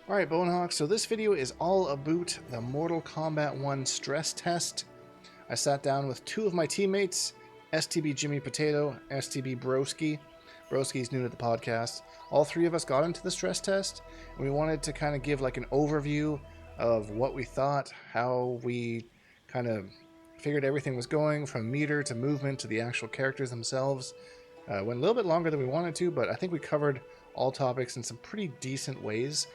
Alright, Bonehawk, so this video is all about the Mortal Kombat 1 stress test. I sat down with two of my teammates, STB JimmyPotato, STB Brozki. Broski's new to the podcast. All three of us got into the stress test, and we wanted to kind of give like an overview of what we thought, how we kind of figured everything was going, from meter to movement to the actual characters themselves. Went a little bit longer than we wanted to, but I think we covered all topics in some pretty decent ways.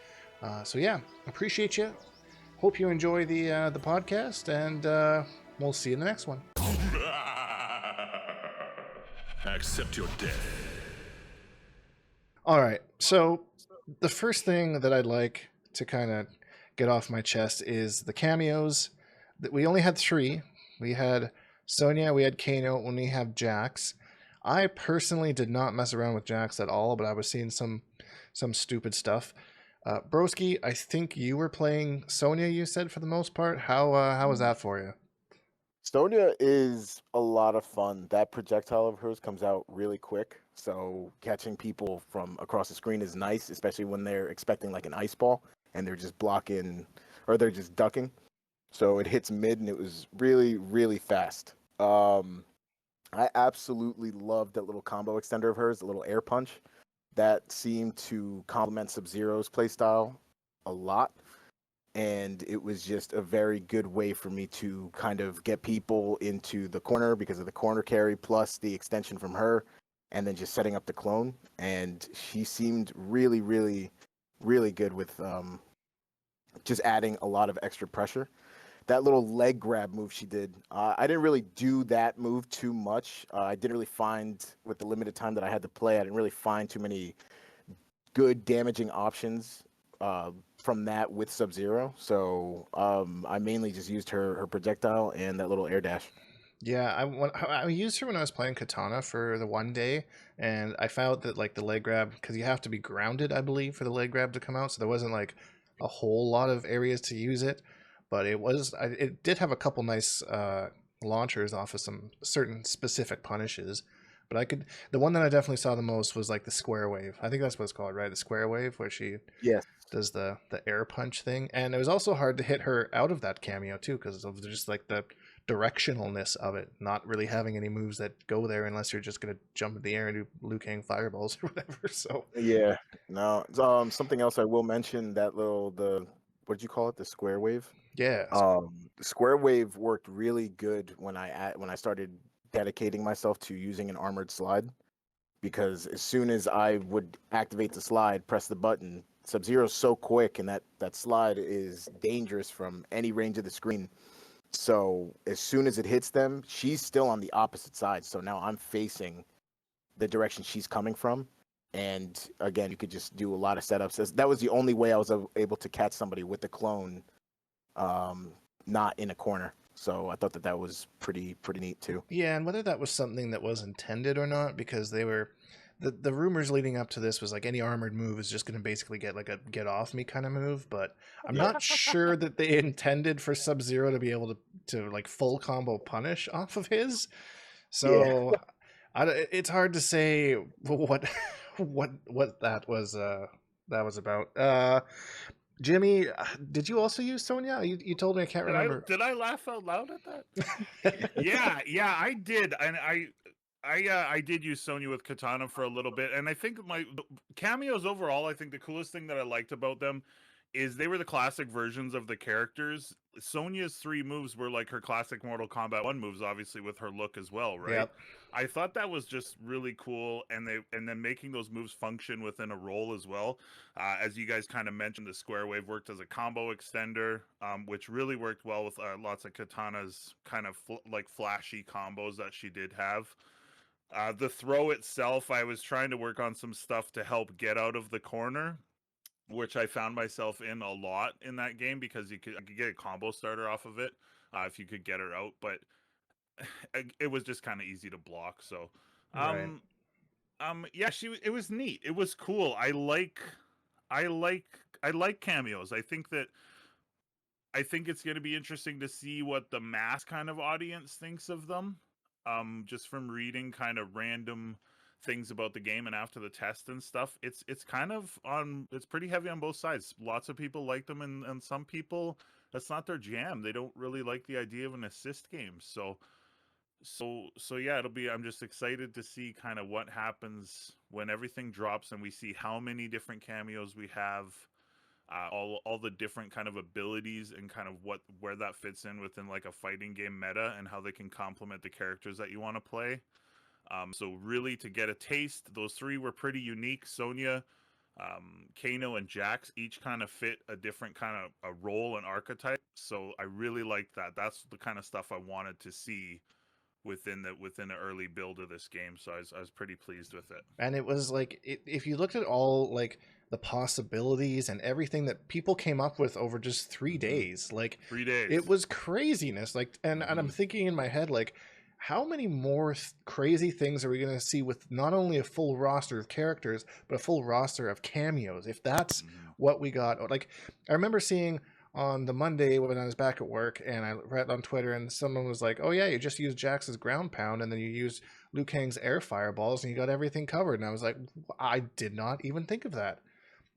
So yeah, appreciate you. Hope you enjoy the podcast, and we'll see you in the next one. Accept your death. All right, so the first thing that I'd like to kind of get off my chest is the cameos. That we only had three. We had Sonya, we had Kano, and we have Jax. I personally did not mess around with Jax at all, but I was seeing some stupid stuff. Broski, I think you were playing Sonya, you said, for the most part. How was that for you? Sonya is a lot of fun. That projectile of hers comes out really quick, so catching people from across the screen is nice, especially when they're expecting like an ice ball and they're just blocking or they're just ducking. So it hits mid and it was really, really fast. I absolutely loved that little combo extender of hers, the little air punch. That seemed to complement Sub-Zero's playstyle a lot. And it was just a very good way for me to kind of get people into the corner because of the corner carry plus the extension from her, and then just setting up the clone. And she seemed really, really, really good with just adding a lot of extra pressure. That little leg grab move she did, I didn't really do that move too much. I didn't really find, with the limited time that I had to play, I didn't really find too many good damaging options from that with Sub-Zero. So I mainly just used her projectile and that little air dash. Yeah, I used her when I was playing Kitana for the one day, and I found that like the leg grab, because you have to be grounded, I believe, for the leg grab to come out. So there wasn't like a whole lot of areas to use it, but it did have a couple nice launchers off of some certain specific punishes. But the one that I definitely saw the most was like the square wave. I think that's what it's called, right? The square wave, where she does the air punch thing. And it was also hard to hit her out of that cameo too, because of just like the directionalness of it, not really having any moves that go there unless you're just gonna jump in the air and do Liu Kang fireballs or whatever. So yeah, no. Something else I will mention, that what did you call it? The square wave. yeah, The square wave worked really good when I started dedicating myself to using an armored slide, because as soon as I would activate the slide, press the button, Sub-Zero's so quick, and that slide is dangerous from any range of the screen. So as soon as it hits them, she's still on the opposite side. So now I'm facing the direction she's coming from. And again, you could just do a lot of setups. That was the only way I was able to catch somebody with the clone, not in a corner. So I thought that was pretty neat too. yeah, and whether that was something that was intended or not, because they were the rumors leading up to this was like any armored move is just going to basically get like a get off me kind of move, but I'm not sure that they intended for Sub-Zero to be able to like full combo punish off of his. So it's hard to say what that was about. Jimmy, did you also use Sonya? You told me, I can't remember. Did I laugh out loud at that? yeah, I did, and I did use Sonya with Kitana for a little bit, and I think my cameos overall, I think the coolest thing that I liked about them is they were the classic versions of the characters. Sonya's three moves were like her classic Mortal Kombat 1 moves, obviously with her look as well, right? Yep. I thought that was just really cool, and then making those moves function within a role as well. As you guys kind of mentioned, the square wave worked as a combo extender, which really worked well with lots of Kitana's kind of like flashy combos that she did have. The throw itself, I was trying to work on some stuff to help get out of the corner, which I found myself in a lot in that game, because I could get a combo starter off of it if you could get her out, but it was just kind of easy to block. So, Right. yeah, it was neat. It was cool. I like cameos. I think it's going to be interesting to see what the mass kind of audience thinks of them. Just from reading kind of random things about the game and after the test and stuff, it's kind of on, it's pretty heavy on both sides. Lots of people like them, and some people, that's not their jam. They don't really like the idea of an assist game. So yeah, it'll be, I'm just excited to see kind of what happens when everything drops and we see how many different cameos we have, all the different kind of abilities and kind of where that fits in within like a fighting game meta and how they can complement the characters that you want to play. So really, to get a taste, those three were pretty unique. Sonya, Kano, and Jax each kind of fit a different kind of a role and archetype. So I really liked that. That's the kind of stuff I wanted to see within the early build of this game. So I was pretty pleased with it. And it was like, if you looked at all like the possibilities and everything that people came up with over just 3 days, like 3 days, it was craziness. Like, and I'm thinking in my head, like, how many more crazy things are we going to see with not only a full roster of characters, but a full roster of cameos? If that's what we got, like, I remember seeing on the Monday when I was back at work, and I read on Twitter, and someone was like, "Oh yeah, you just used Jax's ground pound, and then you used Liu Kang's air fireballs, and you got everything covered." And I was like, I did not even think of that.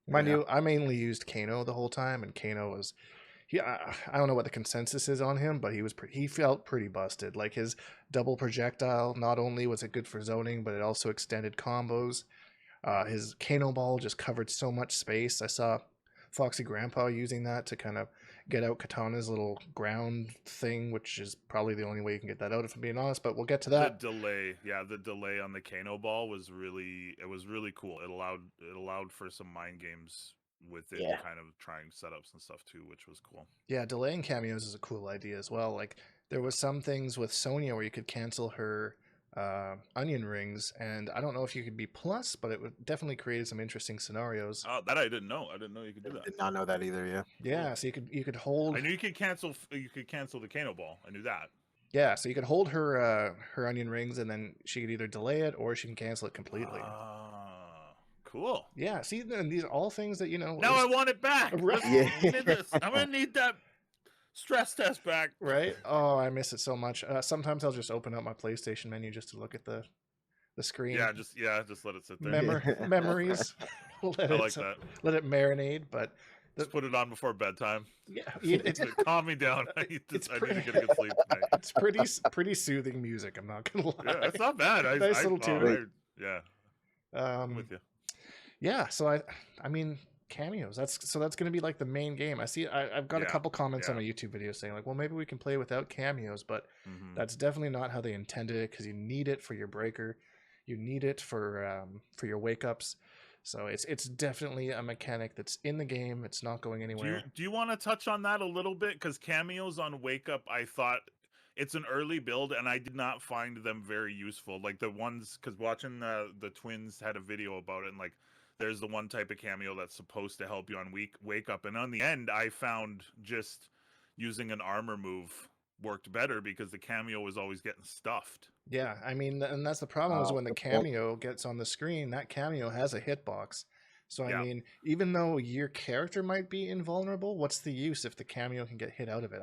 Mind you, I mainly used Kano the whole time, and Kano was, I don't know what the consensus is on him, but he felt pretty busted. Like his double projectile, not only was it good for zoning, but it also extended combos. His Kano ball just covered so much space. I saw Foxy Grandpa using that to kind of get out Kitana's little ground thing, which is probably the only way you can get that out, if I'm being honest, but we'll get to that. The delay on the Kano ball was really cool. It allowed for some mind games within kind of trying setups and stuff too, which was cool. Yeah, delaying cameos is a cool idea as well. Like there was some things with Sonya where you could cancel her onion rings, and I don't know if you could be plus, but it would definitely created some interesting scenarios. Oh, that I didn't know. I didn't know you could do that. Did not know that either. Yeah. Yeah, so you could hold. I knew you could cancel the Kano ball. I knew that. Yeah, so you could hold her her onion rings, and then she could either delay it or she can cancel it completely. Cool. Yeah, see, these are all things that, you know. Now I want it back. Right. Yeah. I'm gonna need that stress test back. Right? Oh, I miss it so much. Sometimes I'll just open up my PlayStation menu just to look at the screen. Yeah, just let it sit there. Memories. I like that. Let it marinate, but just put it on before bedtime. Yeah, it's calm me down. I need to get a good sleep tonight. It's pretty soothing music. I'm not gonna lie. Yeah, it's not bad. Nice little tune. Yeah. I'm with you. Yeah, so I mean cameos. That's going to be like the main game. I've got a couple comments on my YouTube video saying like, well, maybe we can play without cameos, but that's definitely not how they intended it, because you need it for your breaker, you need it for your wake ups. So it's definitely a mechanic that's in the game. It's not going anywhere. Do you want to touch on that a little bit? Because cameos on wake up, I thought it's an early build, and I did not find them very useful. Like the ones, because watching the twins had a video about it, and like there's the one type of cameo that's supposed to help you on wake up, and on the end I found just using an armor move worked better because the cameo was always getting stuffed. Yeah, I mean, and that's the problem is when the cameo gets on the screen, that cameo has a hitbox. So, I mean, even though your character might be invulnerable, what's the use if the cameo can get hit out of it?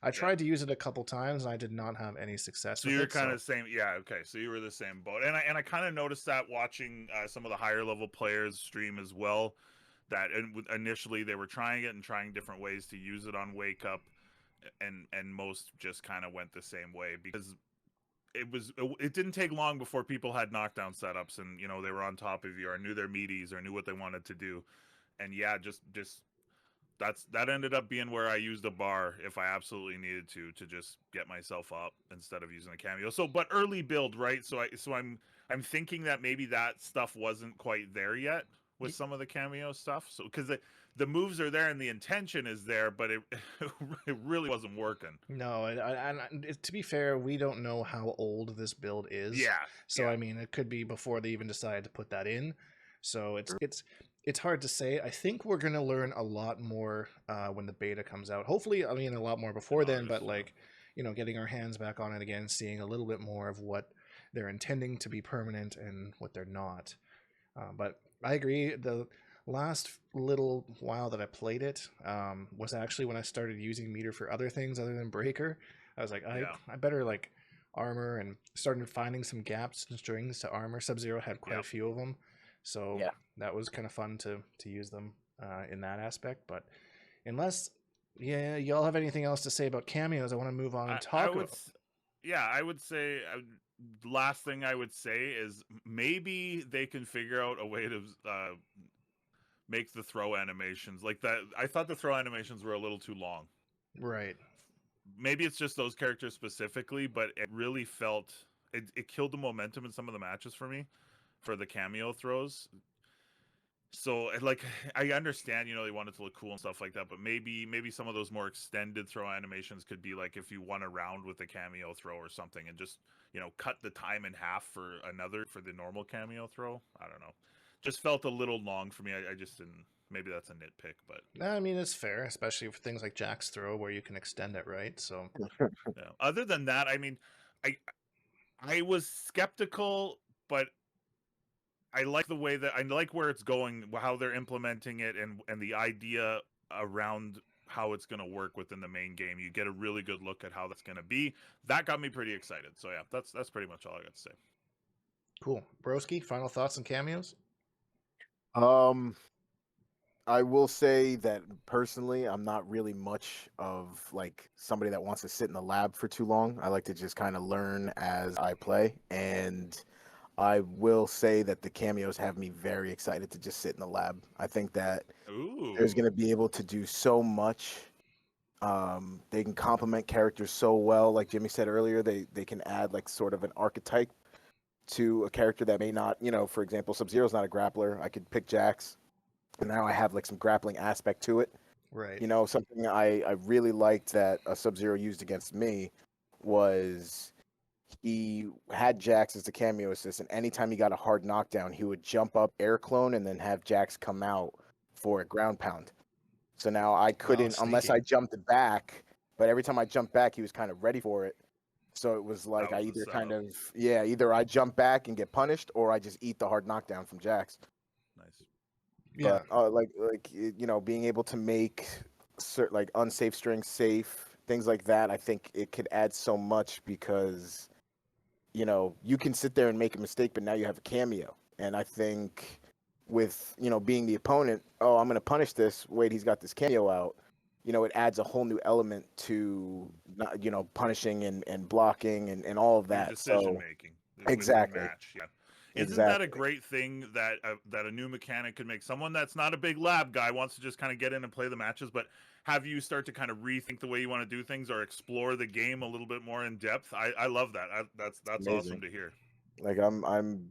I tried to use it a couple times, and I did not have any success with it. So you're kind of same, okay. So you were the same boat, and I kind of noticed that watching some of the higher level players stream as well. That initially they were trying it and trying different ways to use it on wake up, and most just kind of went the same way, because it didn't take long before people had knockdown setups, and they were on top of you or knew their meaties or knew what they wanted to do, and just that ended up being where I used a bar if I absolutely needed to just get myself up instead of using a cameo. So, but early build, right? So I'm thinking that maybe that stuff wasn't quite there yet with some of the cameo stuff. So because the moves are there and the intention is there, but it really wasn't working. No, and to be fair, we don't know how old this build is. Yeah. So I mean, it could be before they even decided to put that in. So it's hard to say. I think we're gonna learn a lot more when the beta comes out. Hopefully, I mean, a lot more before then. But like, getting our hands back on it again, seeing a little bit more of what they're intending to be permanent and what they're not. But I agree. The last little while that I played it was actually when I started using meter for other things other than breaker. I was like, I better like armor and started finding some gaps and strings to armor. Sub-Zero had quite a few of them, so Yeah. that was kind of fun to use them in that aspect. But unless y'all have anything else to say about cameos, I want to move on and talk about. I would say last thing I would say is maybe they can figure out a way to make the throw animations like that. I thought the throw animations were a little too long. Right. Maybe it's just those characters specifically, but it really felt it killed the momentum in some of the matches for me for the cameo throws. So like I understand, they want it to look cool and stuff like that, but maybe some of those more extended throw animations could be like if you won a round with a cameo throw or something, and just cut the time in half for the normal cameo throw. I don't know, just felt a little long for me. I just didn't. Maybe that's a nitpick, but I mean it's fair, especially for things like Jack's throw where you can extend it, right? So yeah. Other than that, I mean, I was skeptical, but I like the way that I like where it's going, how they're implementing it, and the idea around how it's going to work within the main game. You get a really good look at how that's going to be. That got me pretty excited. So yeah, that's pretty much all I got to say. Cool. Brozki, final thoughts on cameos? I will say that personally, I'm not really much of like somebody that wants to sit in the lab for too long. I like to just kind of learn as I play, and I will say that the cameos have me very excited to just sit in the lab. I think that there's going to be able to do so much. They can complement characters so well. Like Jimmy said earlier, they can add like sort of an archetype to a character that may not, for example, Sub-Zero's not a grappler. I could pick Jax, and now I have like some grappling aspect to it. Right. Something I really liked that a Sub-Zero used against me was he had Jax as the cameo assist, and anytime he got a hard knockdown, he would jump up, air clone, and then have Jax come out for a ground pound. So now I couldn't, unless I jumped back, but every time I jumped back, he was kind of ready for it. So it was like I either either I jump back and get punished, or I just eat the hard knockdown from Jax. Nice. Yeah. But being able to make certain like unsafe strings safe, things like that, I think it could add so much because you can sit there and make a mistake, but now you have a cameo. And I think with being the opponent, oh, I'm gonna punish this. Wait, he's got this cameo out. It adds a whole new element to punishing and blocking and all of that. Decision making. Exactly. Match, yeah. Isn't that a great thing that a new mechanic could make? Someone that's not a big lab guy wants to just kind of get in and play the matches, but have you start to kind of rethink the way you want to do things or explore the game a little bit more in depth? I love that. That's awesome to hear. Like I'm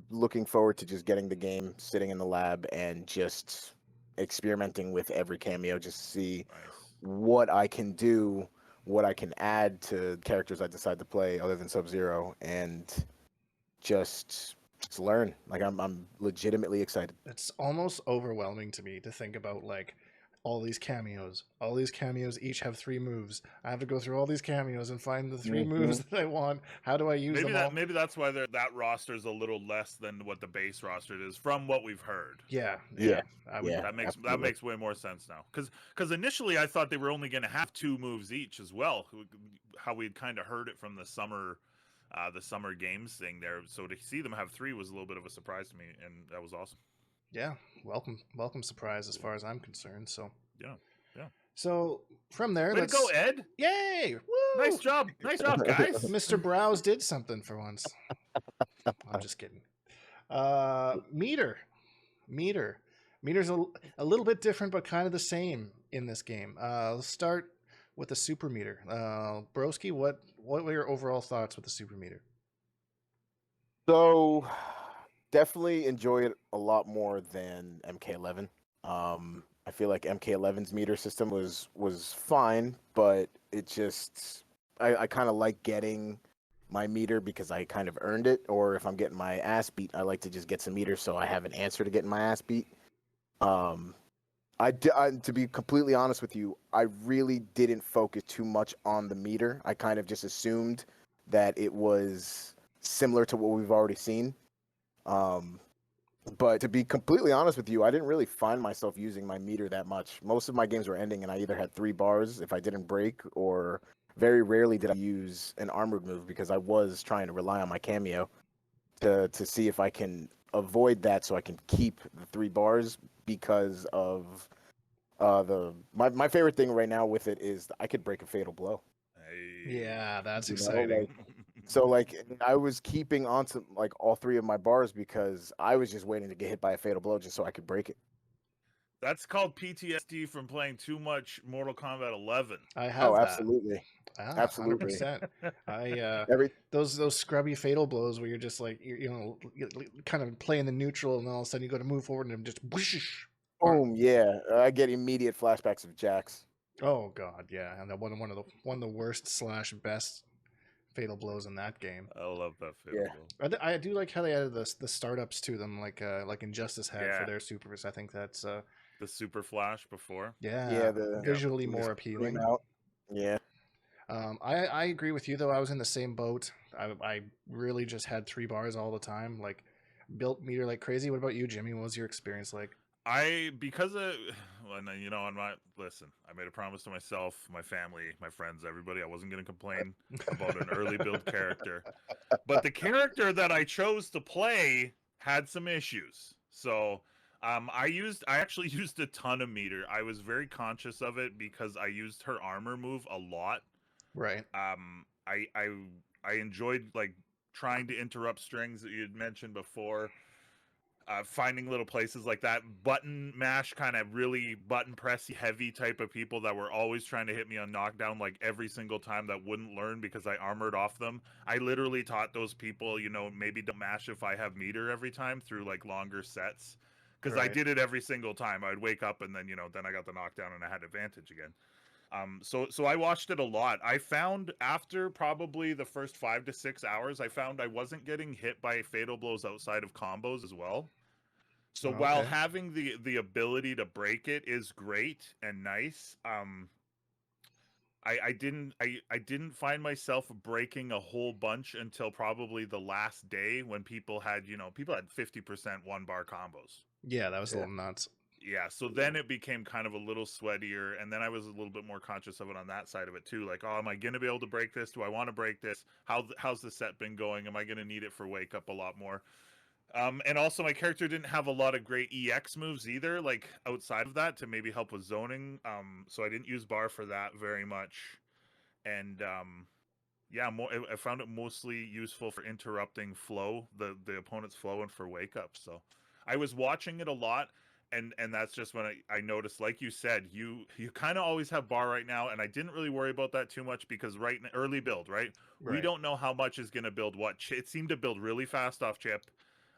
looking forward to just getting the game, sitting in the lab, and just experimenting with every cameo, just to see what I can do, what I can add to characters I decide to play other than Sub-Zero, and just learn. Like I'm legitimately excited. It's almost overwhelming to me to think about like all these cameos. All these cameos each have 3 moves. I have to go through all these cameos and find the 3 moves that I want. How do I use them all? Maybe that's why that roster is a little less than what the base roster is, from what we've heard. Yeah. That makes way more sense now. Because initially I thought they were only going to have 2 moves each as well. How we'd kind of heard it from the summer games thing there. So to see them have 3 was a little bit of a surprise to me, and that was awesome. Yeah, welcome surprise as far as I'm concerned. So yeah. So from there, let's go, Ed. Yay! Woo! Nice job, guys. Mr. Browse did something for once. I'm just kidding. Meter's a little bit different, but kind of the same in this game. Let's start with the super meter. Brozki, what were your overall thoughts with the super meter? So definitely enjoy it a lot more than MK11. I feel like MK11's meter system was fine, but it just I kind of like getting my meter because I kind of earned it, or if I'm getting my ass beat, I like to just get some meter so I have an answer to getting my ass beat. To be completely honest with you, I really didn't focus too much on the meter. I kind of just assumed that it was similar to what we've already seen. But to be completely honest with you, I didn't really find myself using my meter that much. Most of my games were ending, and I either had 3 bars if I didn't break, or very rarely did I use an armored move because I was trying to rely on my cameo to see if I can avoid that so I can keep the 3 bars because of my favorite thing right now with it is I could break a fatal blow. Hey. Yeah, that's You know, exciting. like so like I was keeping onto like all 3 of my bars because I was just waiting to get hit by a fatal blow just so I could break it. That's called PTSD from playing too much Mortal Kombat 11. I Oh, have that. absolutely. Ah, Absolutely. 100%. I Every those scrubby fatal blows where you're just like you kind of playing the neutral and all of a sudden you go to move forward and I'm just whoosh. boom, yeah. I get immediate flashbacks of Jax. Oh god, yeah, and that one of the worst slash best fatal blows in that game. I love that Yeah. fatal blow. I do like how they added the startups to them, like Injustice had for Yeah. their supers. I think that's The super flash before. Yeah, the visually when they more scream appealing. out. Yeah. I agree with you though. I was in the same boat. I really just had 3 bars all the time, like built meter like crazy. What about you, Jimmy? What was your experience like? Because of, well, you know, listen, I made a promise to myself, my family, my friends, everybody, I wasn't going to complain about an early build character. But the character that I chose to play had some issues. So I actually used a ton of meter. I was very conscious of it because I used her armor move a lot. Right. I enjoyed like trying to interrupt strings that you had mentioned before. Finding little places like that, button mash, kind of really button pressy heavy type of people that were always trying to hit me on knockdown like every single time that wouldn't learn because I armored off them. I literally taught those people, you know, maybe don't mash if I have meter every time through like longer sets. Because I did it every single time. I'd wake up and then, you know, then I got the knockdown and I had advantage again. So I watched it a lot. I found after probably the first 5 to 6 hours, I found I wasn't getting hit by fatal blows outside of combos as well. So while Okay. having the ability to break it is great and nice, I didn't find myself breaking a whole bunch until probably the last day when people had 50% 1 bar combos. Yeah, that was a Yeah. little nuts. Yeah, so then it became kind of a little sweatier, and then I was a little bit more conscious of it on that side of it too. Like, oh, am I gonna be able to break this? Do I want to break this? How's the set been going? Am I gonna need it for wake up a lot more? And also my character didn't have a lot of great EX moves either, like outside of that to maybe help with zoning. So I didn't use bar for that very much, and yeah, I found it mostly useful for interrupting flow, the opponent's flow, and for wake up. So I was watching it a lot, and that's just when I noticed, like you said, you kind of always have bar right now, and I didn't really worry about that too much because right in early build, right, we Right. don't know how much is going to build what. It seemed to build really fast off chip.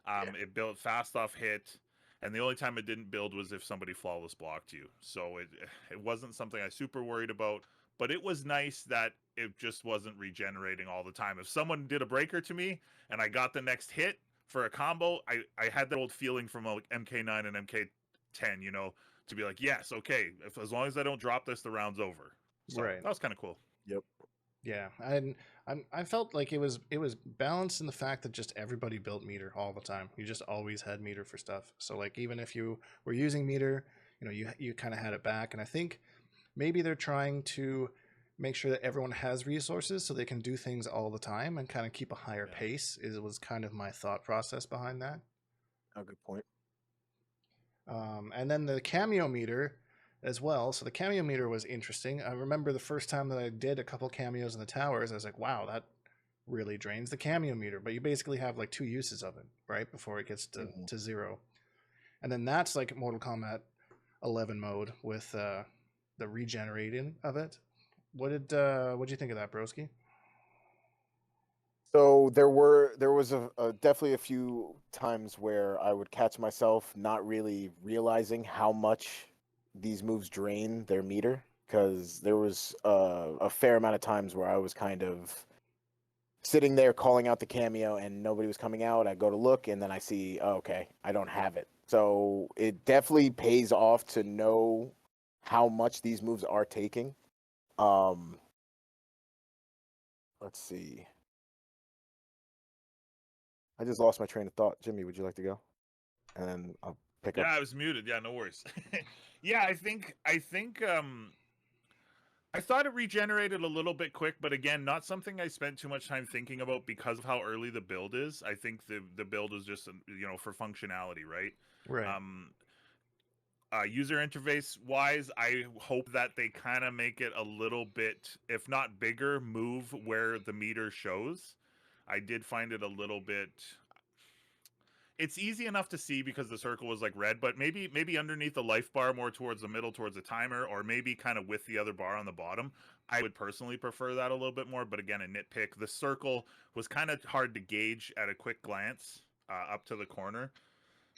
It built fast off hit, and the only time it didn't build was if somebody flawless blocked you. So it wasn't something I super worried about. But it was nice that it just wasn't regenerating all the time. If someone did a breaker to me and I got the next hit for a combo, I had that old feeling from like MK9 and MK10, you know, to be like, yes, okay, as long as I don't drop this, the round's over. So Right. that was kind of cool. Yep. Yeah, and I felt like it was balanced in the fact that just everybody built meter all the time. You just always had meter for stuff. So like even if you were using meter, you know, you kind of had it back. And I think maybe they're trying to make sure that everyone has resources so they can do things all the time and kind of keep a higher pace. Was kind of my thought process behind that. Oh, good point. And then the cameo meter as well. So the cameo meter was interesting. I remember the first time that I did a couple cameos in the towers, I was like, wow, that really drains the cameo meter. But you basically have like 2 uses of it, right? Before it gets to 0. And then that's like Mortal Kombat 11 mode with the regenerating of it. What'd you think of that, Broski? So there was definitely a few times where I would catch myself not really realizing how much these moves drain their meter because there was a fair amount of times where I was kind of sitting there calling out the cameo and nobody was coming out. I go to look and then I see, oh, okay, I don't have it. So it definitely pays off to know how much these moves are taking. Let's see. I just lost my train of thought. Jimmy, would you like to go? And then I'll pick up. Yeah, I was muted. Yeah, no worries. Yeah, I think I thought it regenerated a little bit quick, but again, not something I spent too much time thinking about because of how early the build is. I think the build is just for functionality, right? Right. User interface wise, I hope that they kind of make it a little bit, if not bigger, move where the meter shows. I did find it a little bit. It's easy enough to see because the circle was like red, but maybe underneath the life bar, more towards the middle, towards the timer, or maybe kind of with the other bar on the bottom. I would personally prefer that a little bit more, but again, a nitpick. The circle was kind of hard to gauge at a quick glance up to the corner.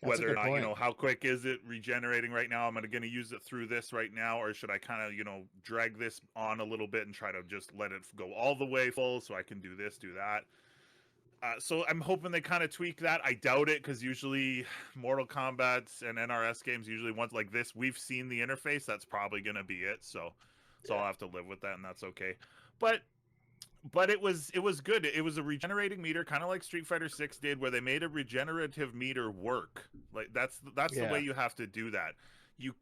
That's a Whether or good not, point. how quick is it regenerating right now? I'm going to use it through this right now, or should I kind of, drag this on a little bit and try to just let it go all the way full so I can do this, do that? So I'm hoping they kind of tweak that. I doubt it because usually Mortal Kombat and NRS games usually once like this we've seen the interface. That's probably gonna be it. So I'll have to live with that, and that's okay. But it was good. It was a regenerating meter, kind of like Street Fighter 6 did, where they made a regenerative meter work. Like that's the Yeah. way you have to do that. You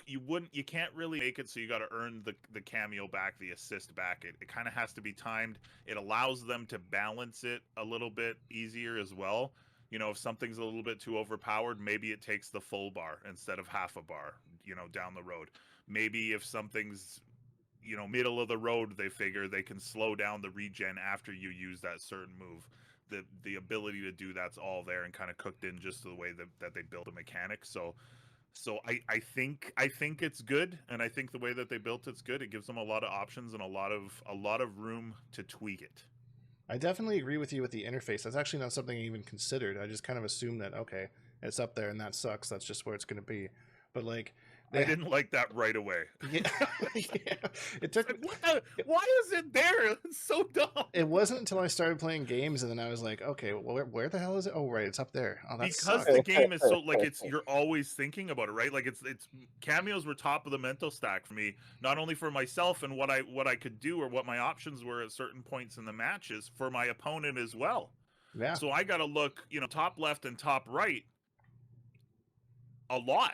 can't really make it so you got to earn the cameo back, the assist back. It kind of has to be timed. It allows them to balance it a little bit easier as well. If something's a little bit too overpowered, maybe it takes the full bar instead of half a bar, down the road. Maybe if something's middle of the road, they figure they can slow down the regen after you use that certain move. The ability to do that's all there and kind of cooked in just the way that they build a mechanic. So I think it's good, and I think the way that they built it's good. It gives them a lot of options and a lot of room to tweak it. I definitely agree with you with the interface. That's actually not something I even considered. I just kind of assumed that, okay, it's up there and that sucks. That's just where it's going to be. But like, I didn't like that right away. Yeah, yeah. It took. Why is it there? It's so dumb. It wasn't until I started playing games and then I was like, okay, well, where the hell is it? Oh, right, it's up there. Oh, that Because sucks. the game is so like you're always thinking about it, right? Like it's cameos were top of the mental stack for me, not only for myself and what I could do or what my options were at certain points in the matches, for my opponent as well. Yeah. So I got to look, top left and top right a lot.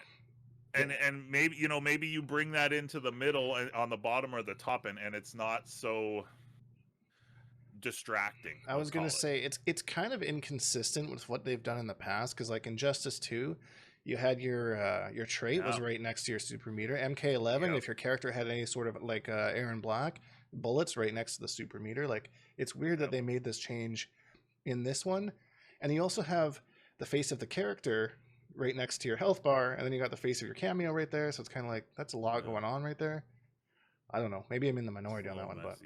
And maybe you bring that into the middle and on the bottom or the top, and it's not so distracting. I was gonna say it's kind of inconsistent with what they've done in the past, because like in Justice 2, you had your trait was right next to your super meter. MK11, if your character had any sort of like Aaron Black bullets right next to the super meter. Like it's weird that they made this change in this one, and you also have the face of the character right next to your health bar, and then you got the face of your cameo right there. So it's kind of like that's a lot going on right there. I don't know. Maybe I'm in the minority on that one, but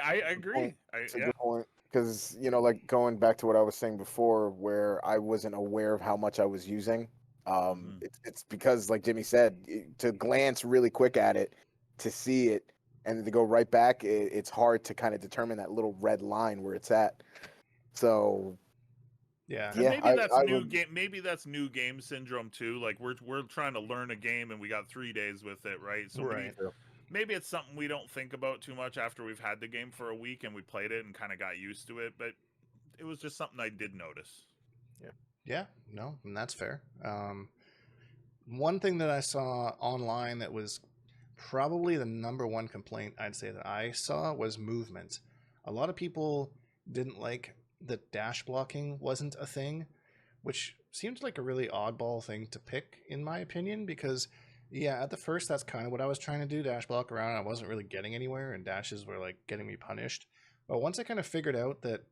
I agree. It's a good point, because like going back to what I was saying before, where I wasn't aware of how much I was using. It's because, like Jimmy said, to glance really quick at it, to see it, and to go right back, it's hard to kind of determine that little red line where it's at. So yeah, maybe that's new game. Maybe that's new game syndrome too. Like we're trying to learn a game and we got 3 days with it, right? So maybe it's something we don't think about too much after we've had the game for a week and we played it and kind of got used to it. But it was just something I did notice. Yeah, no, and that's fair. One thing that I saw online that was probably the number one complaint I'd say that I saw was movement. A lot of people didn't like that dash blocking wasn't a thing, which seemed like a really oddball thing to pick, in my opinion, because yeah, at the first that's kind of what I was trying to do, dash block around. I wasn't really getting anywhere, and dashes were like getting me punished. But once I kind of figured out that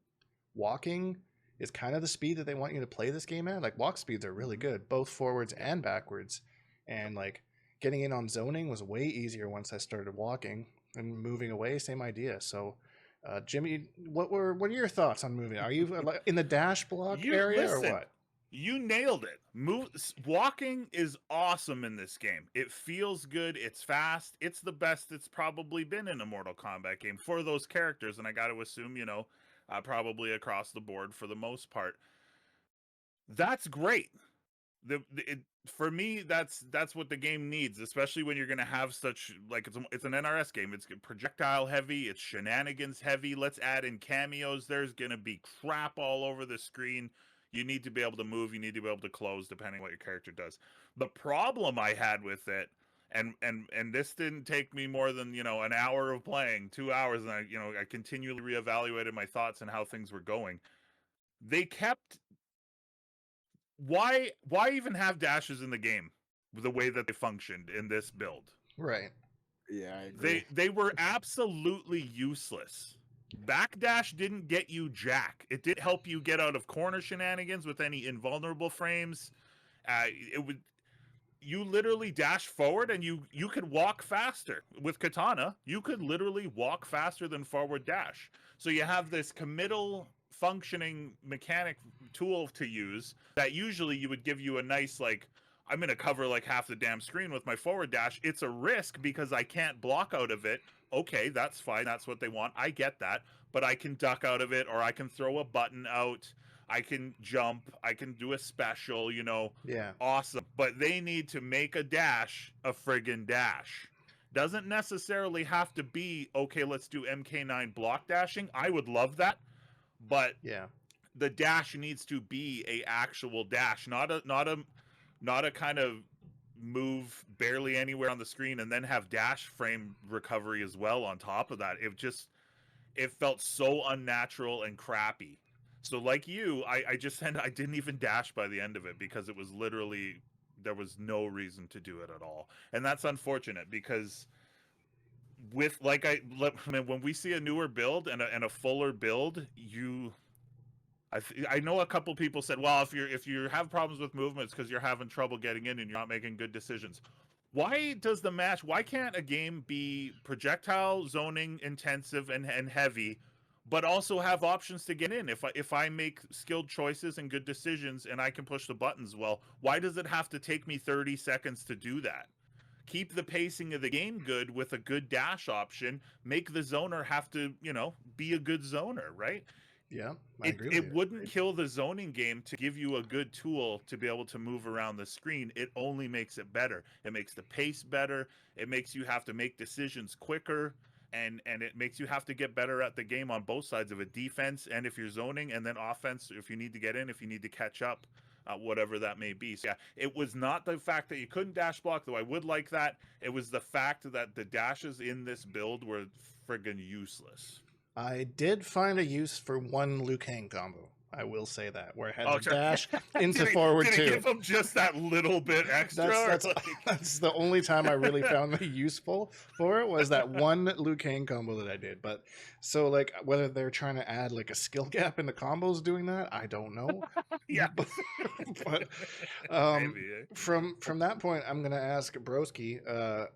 walking is kind of the speed that they want you to play this game at, like walk speeds are really good, both forwards and backwards, and like getting in on zoning was way easier once I started walking, and moving away, same idea. So Jimmy, what are your thoughts on moving? Are you in the dash block area or what? You nailed it. Walking is awesome in this game. It feels good. It's fast. It's the best it's probably been in a Mortal Kombat game for those characters, and I got to assume, probably across the board for the most part. That's great. For me, that's what the game needs, especially when you're going to have such, like, it's an NRS game. It's projectile heavy. It's shenanigans heavy. Let's add in cameos. There's going to be crap all over the screen. You need to be able to move. You need to be able to close, depending on what your character does. The problem I had with it, And this didn't take me more than an hour of playing, 2 hours, and I continually reevaluated my thoughts and how things were going. They kept why even have dashes in the game the way that they functioned in this build? Right. Yeah, I agree. They were absolutely useless. Backdash didn't get you jack. It didn't help you get out of corner shenanigans with any invulnerable frames. It would You literally dash forward and you could walk faster with Kitana. You could literally walk faster than forward dash. So you have this committal functioning mechanic tool to use that usually you would give you a nice, like, I'm going to cover like half the damn screen with my forward dash. It's a risk because I can't block out of it. Okay, that's fine. That's what they want. I get that. But I can duck out of it, or I can throw a button out. I can jump. I can do a special, Yeah. awesome. But they need to make a dash a friggin' dash. Doesn't necessarily have to be, okay, let's do MK9 block dashing. I would love that. But Yeah. the dash needs to be a actual dash, not a kind of move barely anywhere on the screen and then have dash frame recovery as well on top of that. It felt so unnatural and crappy. So like you, I didn't even dash by the end of it because it was literally, there was no reason to do it at all. And that's unfortunate because when we see a newer build and a fuller build, I know a couple people said, well, if you have problems with movements because you're having trouble getting in and you're not making good decisions. Why can't a game be projectile zoning intensive and heavy, but also have options to get in? If I make skilled choices and good decisions and I can push the buttons well, why does it have to take me 30 seconds to do that? Keep the pacing of the game good with a good dash option. Make the zoner have to, be a good zoner, right? Yeah. I it agree with it you. wouldn't kill the zoning game to give you a good tool to be able to move around the screen. It only makes it better. It makes the pace better. It makes you have to make decisions quicker, and it makes you have to get better at the game on both sides of it, defense and if you're zoning, and then offense if you need to get in, if you need to catch up, whatever that may be. So yeah, it was not the fact that you couldn't dash block, though I would like that. It was the fact that the dashes in this build were friggin' useless. I did find a use for one Liu Kang combo. I will say that, where I had Oh, to dash into did forward did two. it give him just that little bit extra? That's that's the only time I really found the useful for it, was that one Liu Kang combo that I did. But so like whether they're trying to add like a skill gap in the combos doing that, I don't know. Yeah. but Maybe, eh? from that point, I'm going to ask Broski.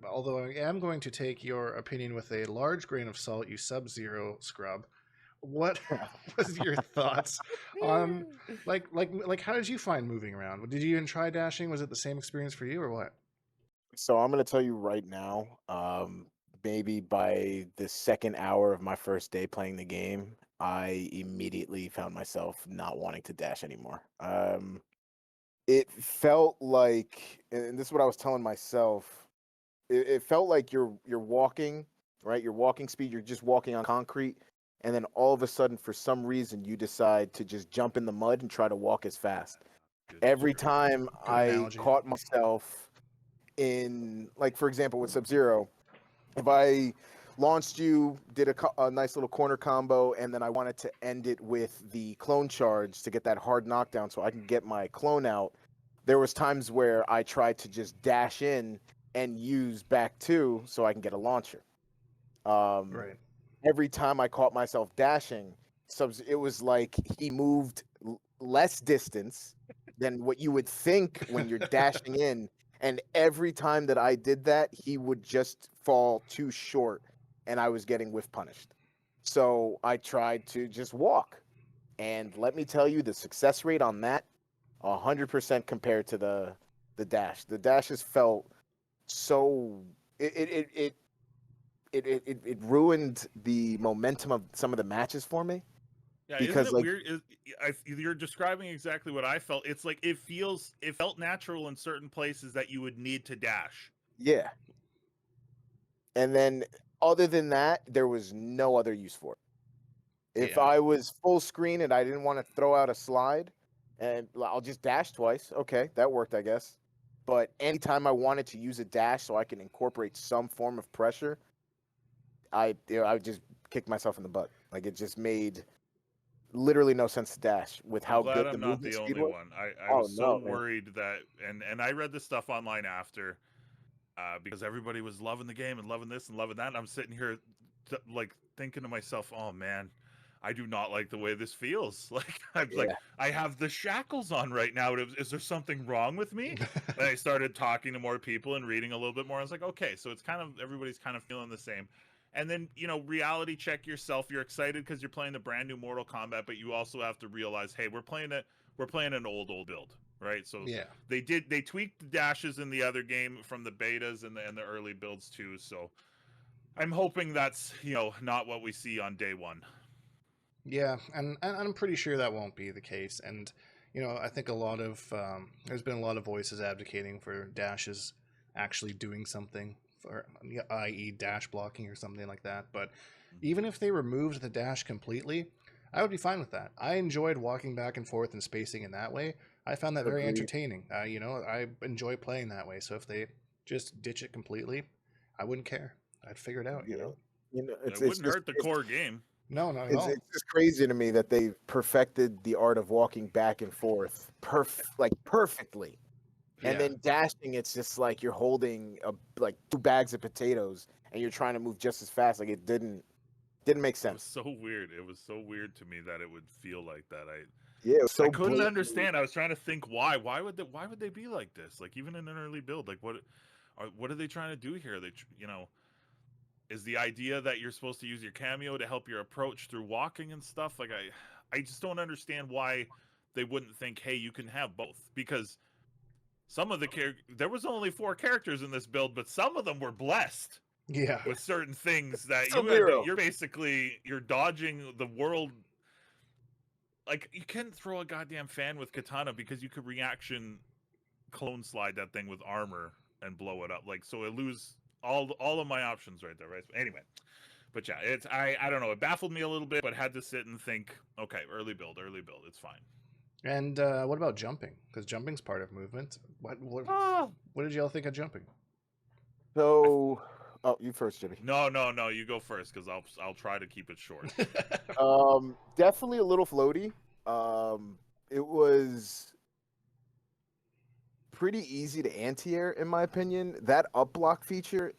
Although I am going to take your opinion with a large grain of salt, you Sub-Zero scrub. What was your thoughts on like how did you find moving around? Did you even try dashing? Was it the same experience for you or what? So I'm gonna tell you right now, maybe by the second hour of my first day playing the game, I immediately found myself not wanting to dash anymore. It felt like, and this is what I was telling myself. It felt like you're walking, right? Your walking speed. You're just walking on concrete, and then all of a sudden, for some reason, you decide to just jump in the mud and try to walk as fast. Every time Good I analogy. caught myself in, like, for example, with Sub-Zero, if I launched you, did a nice little corner combo, and then I wanted to end it with the clone charge to get that hard knockdown so I can get my clone out, there was times where I tried to just dash in and use back two so I can get a launcher. Right. Every time I caught myself dashing, it was like he moved less distance than what you would think when you're dashing in. And every time that I did that, he would just fall too short and I was getting whiff punished. So I tried to just walk. And let me tell you, the success rate on that, 100% compared to the dash. The dashes felt so it ruined the momentum of some of the matches for me. Yeah, isn't Because it like, weird? You're describing exactly what I felt. It's like it felt natural in certain places that you would need to dash. yeah. And then other than that, there was no other use for it. If Yeah. I was full screen and I didn't want to throw out a slide, and I'll just dash twice. Okay, that worked, I guess. but anytime I wanted to use a dash so I can incorporate some form of pressure, I would just kick myself in the butt. Like, it just made literally no sense to dash with I'm how glad good the I'm not movement the speed only was. one. I Oh was so no, man. worried that, and I read this stuff online after, because everybody was loving the game and loving this and loving that. And I'm sitting here, like thinking to myself, "Oh man, I do not like the way this feels. Like Yeah. I have the shackles on right now. Is there something wrong with me?" And I started talking to more people and reading a little bit more. I was like, "Okay, so it's kind of everybody's kind of feeling the same." And then reality check yourself. You're excited because you're playing the brand new Mortal Kombat, but you also have to realize, hey, we're playing an old build, right? So Yeah. they tweaked the dashes in the other game from the betas and the early builds too. So I'm hoping that's not what we see on day one. Yeah, and I'm pretty sure that won't be the case. And I think a lot of there's been a lot of voices advocating for dashes actually doing something, for i.e. dash blocking or something like that. But even if they removed the dash completely, I would be fine with that. I enjoyed walking back and forth and spacing in that way. I found that very Agreed. entertaining. I enjoy playing that way. So if they just ditch it completely, I wouldn't care. I'd figure it out. Yeah. You know, It wouldn't hurt the core game. No, not at it's all. just crazy to me that they perfected the art of walking back and forth perfectly. And Yeah. then dashing, it's just like you're holding like 2 bags of potatoes and you're trying to move just as fast. Like, it didn't make It was sense. so weird. It was so weird to me that it would feel like that. Yeah, it was I so couldn't blatantly. understand. I was trying to think why. Why would they be like this? Like even in an early build, like what are they trying to do here? Is the idea that you're supposed to use your cameo to help your approach through walking and stuff? Like I just don't understand why they wouldn't think, hey, you can have both, because some of there was only 4 characters in this build, but some of them were blessed Yeah. with certain things that Sub-Zero. you're dodging the world. Like you can't throw a goddamn fan with Kitana because you could reaction clone slide that thing with armor and blow it up. Like so it lose all of my options right there, right? Anyway, but yeah, it's I don't know. It baffled me a little bit, but had to sit and think. Okay, early build, it's fine. And what about jumping? Because jumping's part of movement. What did y'all think of jumping? So, oh, you first, Jimmy. No, you go first because I'll try to keep it short. Definitely a little floaty. It was pretty easy to anti-air in my opinion. That up block feature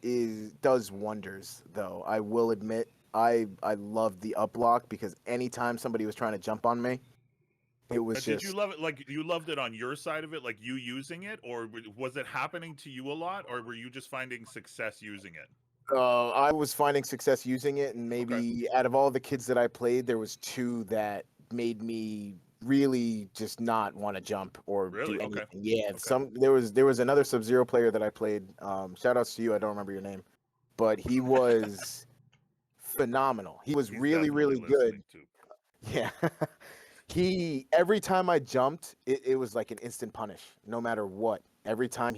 does wonders though. I will admit I loved the up block because anytime somebody was trying to jump on me, it was Did you just love it? Like you loved it on your side of it, like you using it, or was it happening to you a lot, or were you just finding success using it? I was finding success using it, and Okay. maybe out of all the kids that I played, there was 2 that made me really just not want to jump or do Really? anything. Okay. Yeah, Okay. there was another Sub-Zero player that I played. Shout outs to you. I don't remember your name, but he was phenomenal. He was He's really, definitely really good. listening too. Yeah. Every time I jumped, it was like an instant punish, no matter what. Every time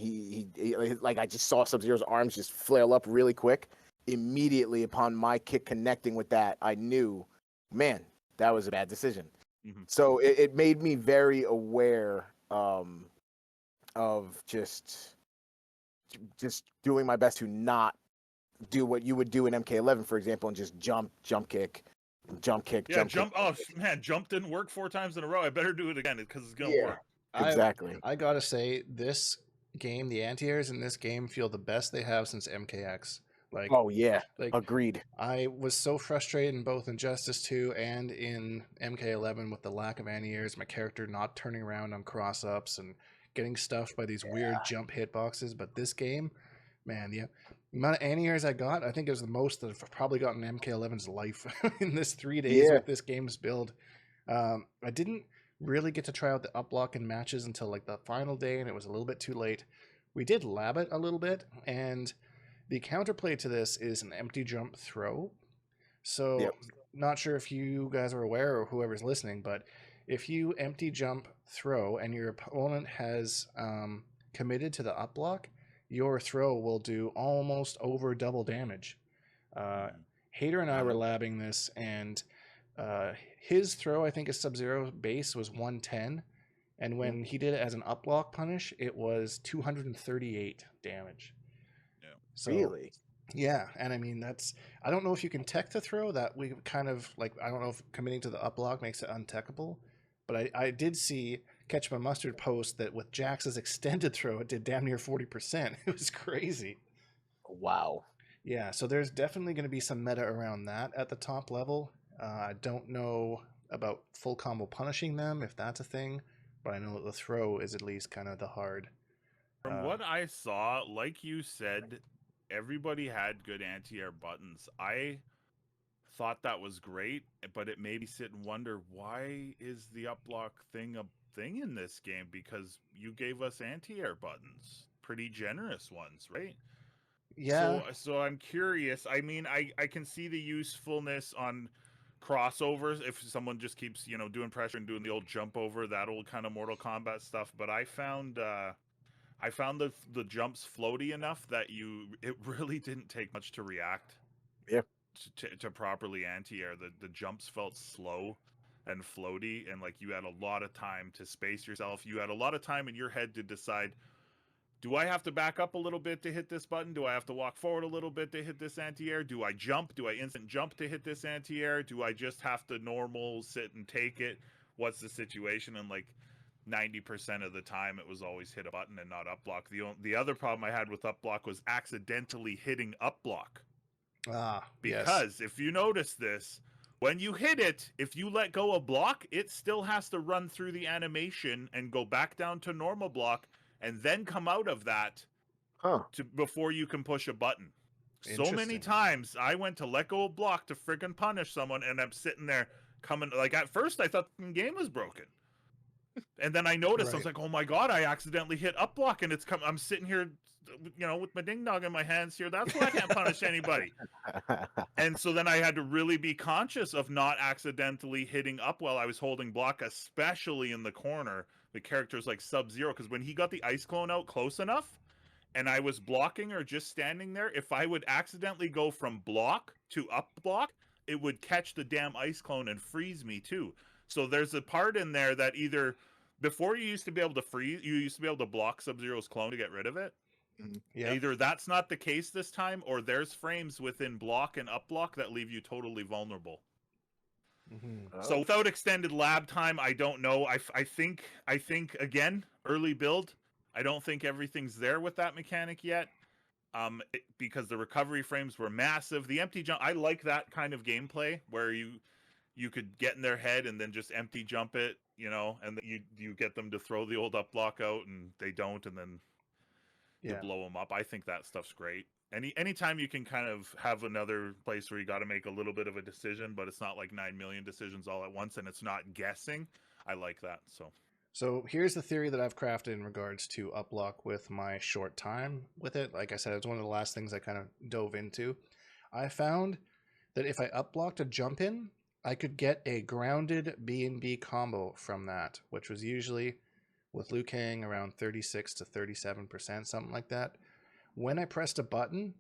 like I just saw Sub-Zero's arms just flail up really quick. Immediately upon my kick connecting with that, I knew, man, that was a bad decision. Mm-hmm. So it made me very aware of just doing my best to not do what you would do in MK11, for example, and just jump kick, jump kick, Yeah, jump kick. Oh man, jump didn't work 4 times in a row. I better do it again because it's gonna Yeah, work. exactly. I gotta say, this game, the anti-airs in this game feel the best they have since MKX. Oh yeah, like agreed. I was so frustrated in both Injustice 2 and in MK11 with the lack of anti-airs, my character not turning around on cross-ups and getting stuffed by these weird jump hitboxes. But this game, man, the amount of anti-airs I got, I think it was the most that I've probably gotten in MK11's life in this 3 days Yeah, with this game's build. I didn't really get to try out the up block in matches until like the final day, and it was a little bit too late. We did lab it a little bit, and the counterplay to this is an empty jump throw. So, yep. not sure if you guys are aware or whoever's listening, but if you empty jump throw and your opponent has committed to the up block, your throw will do almost over double damage. Hater and I were labbing this, and his throw, I think his Sub-Zero base was 110, And when he did it as an up block punish, it was 238 damage. Yeah. So, Really? yeah, and I mean I don't know if you can tech the throw. That we kind of like. I don't know if committing to the up block makes it untechable, but I did see Ketchup and Mustard post that with Jax's extended throw, it did damn near 40%. It was crazy. Wow. Yeah, so there's definitely going to be some meta around that at the top level. I don't know about full combo punishing them, if that's a thing, but I know that the throw is at least kind of the hard. From what I saw, like you said, everybody had good anti-air buttons. I thought that was great, but it made me sit and wonder, why is the up block thing a thing in this game? Because you gave us anti-air buttons, pretty generous ones, right? Yeah, So I'm curious. I mean, I can see the usefulness on crossovers if someone just keeps, you know, doing pressure and doing the old jump over, that old kind of Mortal Kombat stuff, but I found the jumps floaty enough that it really didn't take much to react. Yeah. To properly anti-air. The jumps felt slow and floaty, and like you had a lot of time to space yourself. You had a lot of time in your head to decide, do I have to back up a little bit to hit this button? Do I have to walk forward a little bit to hit this anti-air? Do I jump? Do I instant jump to hit this anti-air? Do I just have to normal sit and take it? What's the situation? And like 90% of the time, it was always hit a button and not up block. The other problem I had with up block was accidentally hitting up block. yes. Because if you notice this, when you hit it, if you let go of block, it still has to run through the animation and go back down to normal block and then come out of that before you can push a button. So many times I went to let go of block to friggin' punish someone, and I'm sitting there coming, like at first I thought the game was broken. And then I noticed, I was like, oh my God, I accidentally hit up block, and I'm sitting here, you know, with my ding dong in my hands here. That's why I can't punish anybody. And so then I had to really be conscious of not accidentally hitting up while I was holding block, especially in the corner. The characters like Sub-Zero, because when he got the ice clone out close enough and I was blocking or just standing there, if I would accidentally go from block to up block, it would catch the damn ice clone and freeze me too. So there's a part in there that either before you used to be able to freeze, you used to be able to block Sub-Zero's clone to get rid of it. Yep. Either that's not the case this time, or there's frames within block and up block that leave you totally vulnerable. So without extended lab time, I don't know. I think again, early build, I don't think everything's there with that mechanic yet. Because the recovery frames were massive. The empty jump, I like that kind of gameplay where you could get in their head and then just empty jump it, you know, and you get them to throw the old up block out and they don't, and then you blow them up. I think that stuff's great. Anytime you can kind of have another place where you got to make a little bit of a decision, but it's not like 9 million decisions all at once and it's not guessing, I like that. So here's the theory that I've crafted in regards to up block with my short time with it. Like I said, it's one of the last things I kind of dove into. I found that if I up blocked a jump in, I could get a grounded B&B combo from that, which was usually with Liu Kang around 36 to 37%, something like that. When I pressed a button,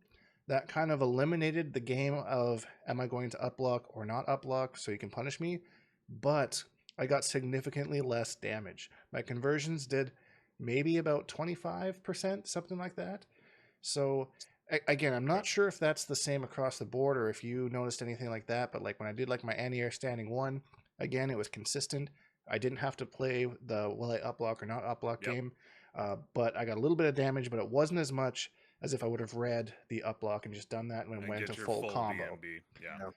that kind of eliminated the game of am I going to up block or not up block so you can punish me, but I got significantly less damage. My conversions did maybe about 25%, something like that. So again, I'm not sure if that's the same across the board or if you noticed anything like that, but like when I did like my anti-air standing one, again, it was consistent. I didn't have to play the will I up block or not up block game, but I got a little bit of damage, but it wasn't as much as if I would have read the up block and just done that and went to full combo. BNB. Yeah.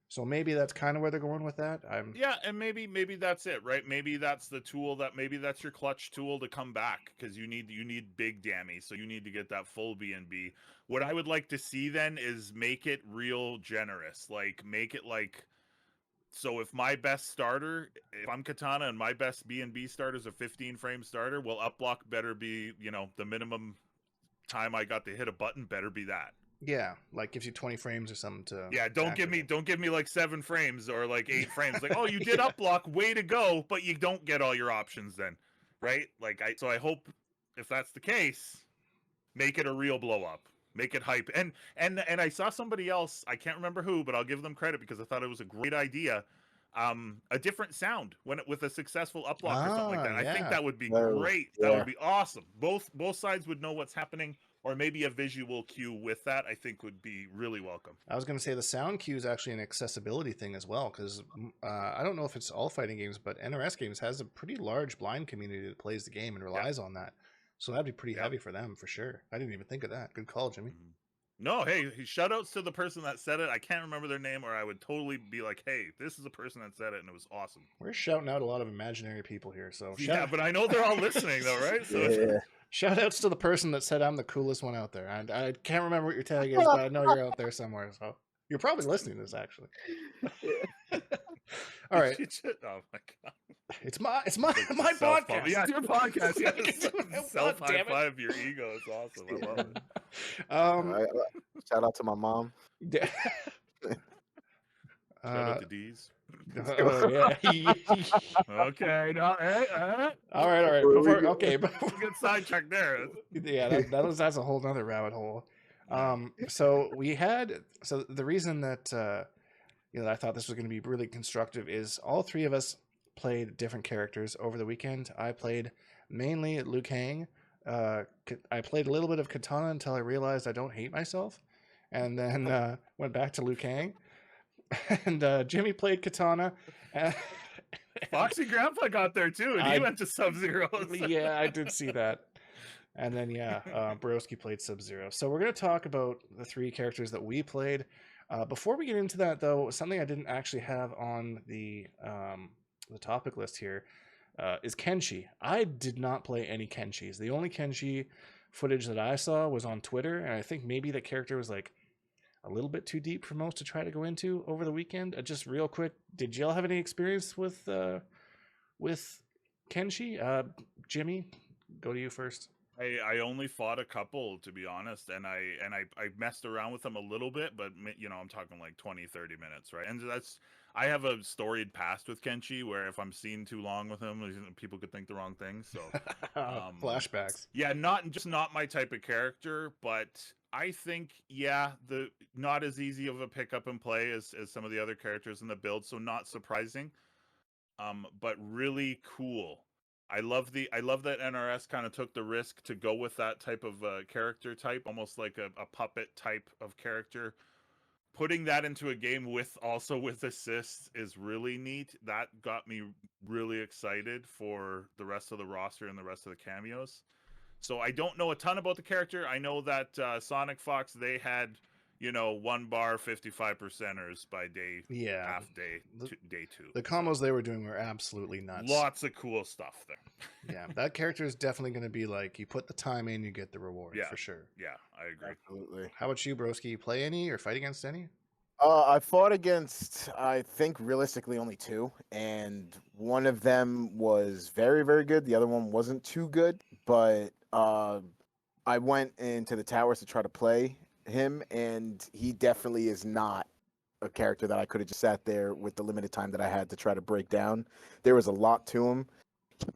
So maybe that's kind of where they're going with that. Yeah, and maybe that's it, right? Maybe that's the tool maybe that's your clutch tool to come back, because you need big damage, so you need to get that full BNB. What I would like to see then is make it real generous, like make it like, so if my best starter, if I'm Kitana and my best BNB starter is a 15 frame starter, well, up block better be, you know, the minimum time I got to hit a button better be that. Yeah, like gives you 20 frames or something to. Yeah, don't give me like 7 frames or like 8 frames. Like, oh, you did up block, way to go, but you don't get all your options then, right? Like so I hope if that's the case, make it a real blow up. Make it hype. And I saw somebody else, I can't remember who, but I'll give them credit because I thought it was a great idea. a different sound with a successful uplock or something like that. I think Yeah. that would be Oh, great. yeah. That would be awesome. Both sides would know what's happening, or maybe a visual cue with that. I think would be really welcome. I was going to say the sound cue is actually an accessibility thing as well, because I don't know if it's all fighting games, but NRS Games has a pretty large blind community that plays the game and relies on that. So that'd be pretty heavy for them for sure. I didn't even think of that. Good call, Jimmy. No, hey, shout outs to the person that said it. I can't remember their name, or I would totally be like, hey, this is the person that said it, and it was awesome. We're shouting out a lot of imaginary people here, so Yeah, but I know they're all listening though, right? So Yeah. shout outs to the person that said I'm the coolest one out there. I can't remember what your tag is, but I know you're out there somewhere, so you're probably listening to this actually. All right, Oh my god, it's my my Self-pump. podcast. Yeah, it's your podcast. God Yeah, self damn high it. five your ego. It's awesome. I love it. Shout out to my mom. Yeah. Shout out to D's. Oh, yeah. Okay, no, All right. Before get sidetracked there. yeah, that's a whole nother rabbit hole. So the reason that I thought this was going to be really constructive is all three of us played different characters over the weekend. I played mainly Liu Kang. I played a little bit of Kitana until I realized I don't hate myself, and then went back to Liu Kang. And Jimmy played Kitana. Foxy Grandpa got there too, and he went to Sub-Zero. Yeah, I did see that. And then Brozki played Sub-Zero. So we're going to talk about the three characters that we played. Before we get into that, though, something I didn't actually have on the topic list here is Kenshi. I did not play any Kenshis. The only Kenshi footage that I saw was on Twitter, and I think maybe the character was like a little bit too deep for most to try to go into over the weekend. Just real quick, did y'all have any experience with Kenshi? Jimmy, go to you first. I only fought a couple, to be honest, and I messed around with them a little bit, but I'm talking like 20-30 minutes, right? And I have a storied past with Kenshi where if I'm seen too long with him, people could think the wrong thing. So Flashbacks. Yeah, not my type of character, but I think the not as easy of a pick up and play as some of the other characters in the build, so not surprising. But really cool. I love that NRS kind of took the risk to go with that type of character type, almost like a puppet type of character. Putting that into a game with assists is really neat. That got me really excited for the rest of the roster and the rest of the cameos. So I don't know a ton about the character. I know that Sonic Fox, they had 1 bar 55%ers by day day 2. The combos they were doing were absolutely nuts. Lots of cool stuff there. Yeah, that character is definitely going to be like, you put the time in, you get the reward, for sure. Yeah, I agree. Absolutely. How about you, Broski? You play any or fight against any? I fought against, I think, realistically only 2, and one of them was very, very good. The other one wasn't too good, but I went into the towers to try to play him, and he definitely is not a character that I could have just sat there with the limited time that I had to try to break down. There was a lot to him.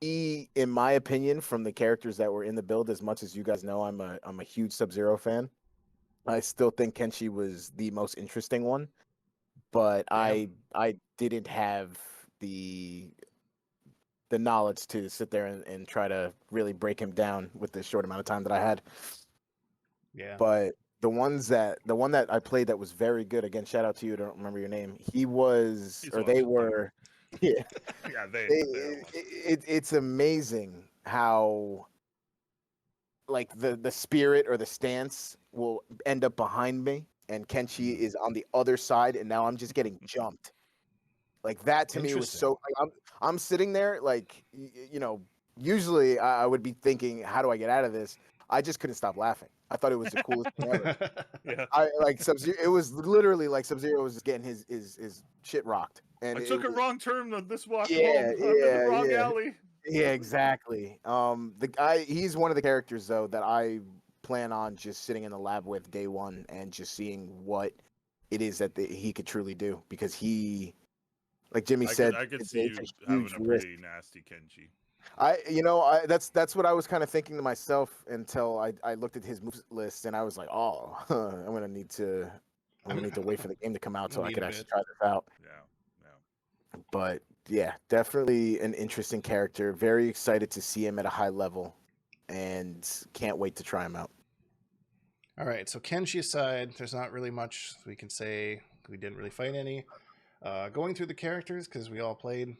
He, in my opinion, from the characters that were in the build, as much as you guys know, I'm a huge Sub-Zero fan. I still think Kenshi was the most interesting one, but I didn't have the knowledge to sit there and try to really break him down with the short amount of time that I had. Yeah. But the one that I played that was very good, again, shout out to you, I don't remember your name. They were yeah. Yeah, it's amazing how like the spirit or the stance will end up behind me, and Kenshi is on the other side, and now I'm just getting jumped. Like that to me was so. Like, I'm sitting there like usually I would be thinking, how do I get out of this? I just couldn't stop laughing. I thought it was the coolest thing ever. Yeah. I like Sub-Zero. It was literally like Sub-Zero was just getting his shit rocked. And I took a wrong turn on this walk Yeah, home. I'm in the wrong alley. Yeah, exactly. The guy, he's one of the characters though that I plan on just sitting in the lab with day one and just seeing what it is that he could truly do, because he, like Jimmy said, I could see you having a pretty nasty Kenshi. That's what I was kind of thinking to myself until I looked at his moves list, and I was like, oh, I'm gonna need to wait for the game to come out so I could actually try this out. Yeah. But yeah, definitely an interesting character. Very excited to see him at a high level, and can't wait to try him out. All right, so Kenshi aside, there's not really much we can say. We didn't really fight any. Going through the characters, because we all played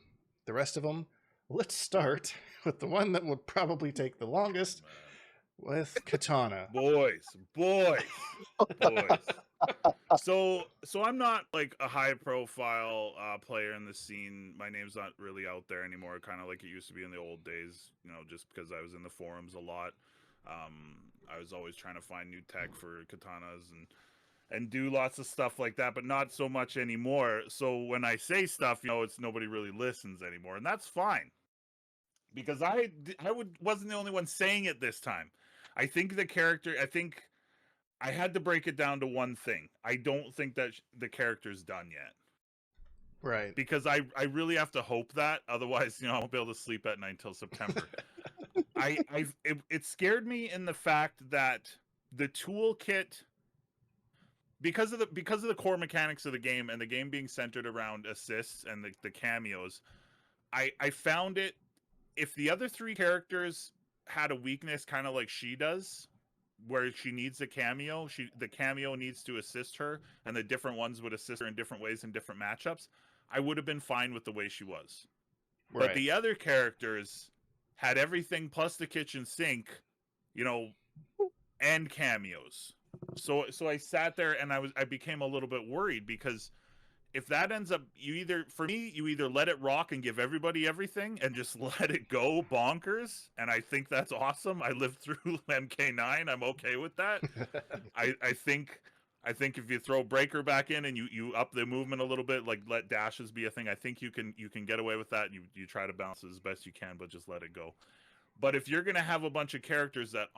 the rest of them, let's start with the one that would probably take the longest, with Kitana. Boys. So I'm not like a high profile player in the scene. My name's not really out there anymore, kind of like it used to be in the old days, just because I was in the forums a lot. I was always trying to find new tech for katanas and do lots of stuff like that, but not so much anymore. So when I say stuff, it's nobody really listens anymore, and that's fine, because wasn't the only one saying it this time. I think I had to break it down to one thing. I don't think that the character's done yet. Right. Because I really have to hope that. Otherwise, I won't be able to sleep at night until September. It scared me in the fact that the toolkit, because of the core mechanics of the game and the game being centered around assists and the cameos, I found it, if the other three characters had a weakness kind of like she does, where she needs a cameo, the cameo needs to assist her, and the different ones would assist her in different ways in different matchups, I would have been fine with the way she was. Right. But the other characters had everything plus the kitchen sink, and cameos. So I sat there and I became a little bit worried, because if that ends up, you either let it rock and give everybody everything and just let it go bonkers, and I think that's awesome. I lived through MK9. I'm okay with that. I think if you throw Breaker back in and you up the movement a little bit, like let dashes be a thing, I think you can get away with that. And you try to balance it as best you can, but just let it go. But if you're going to have a bunch of characters that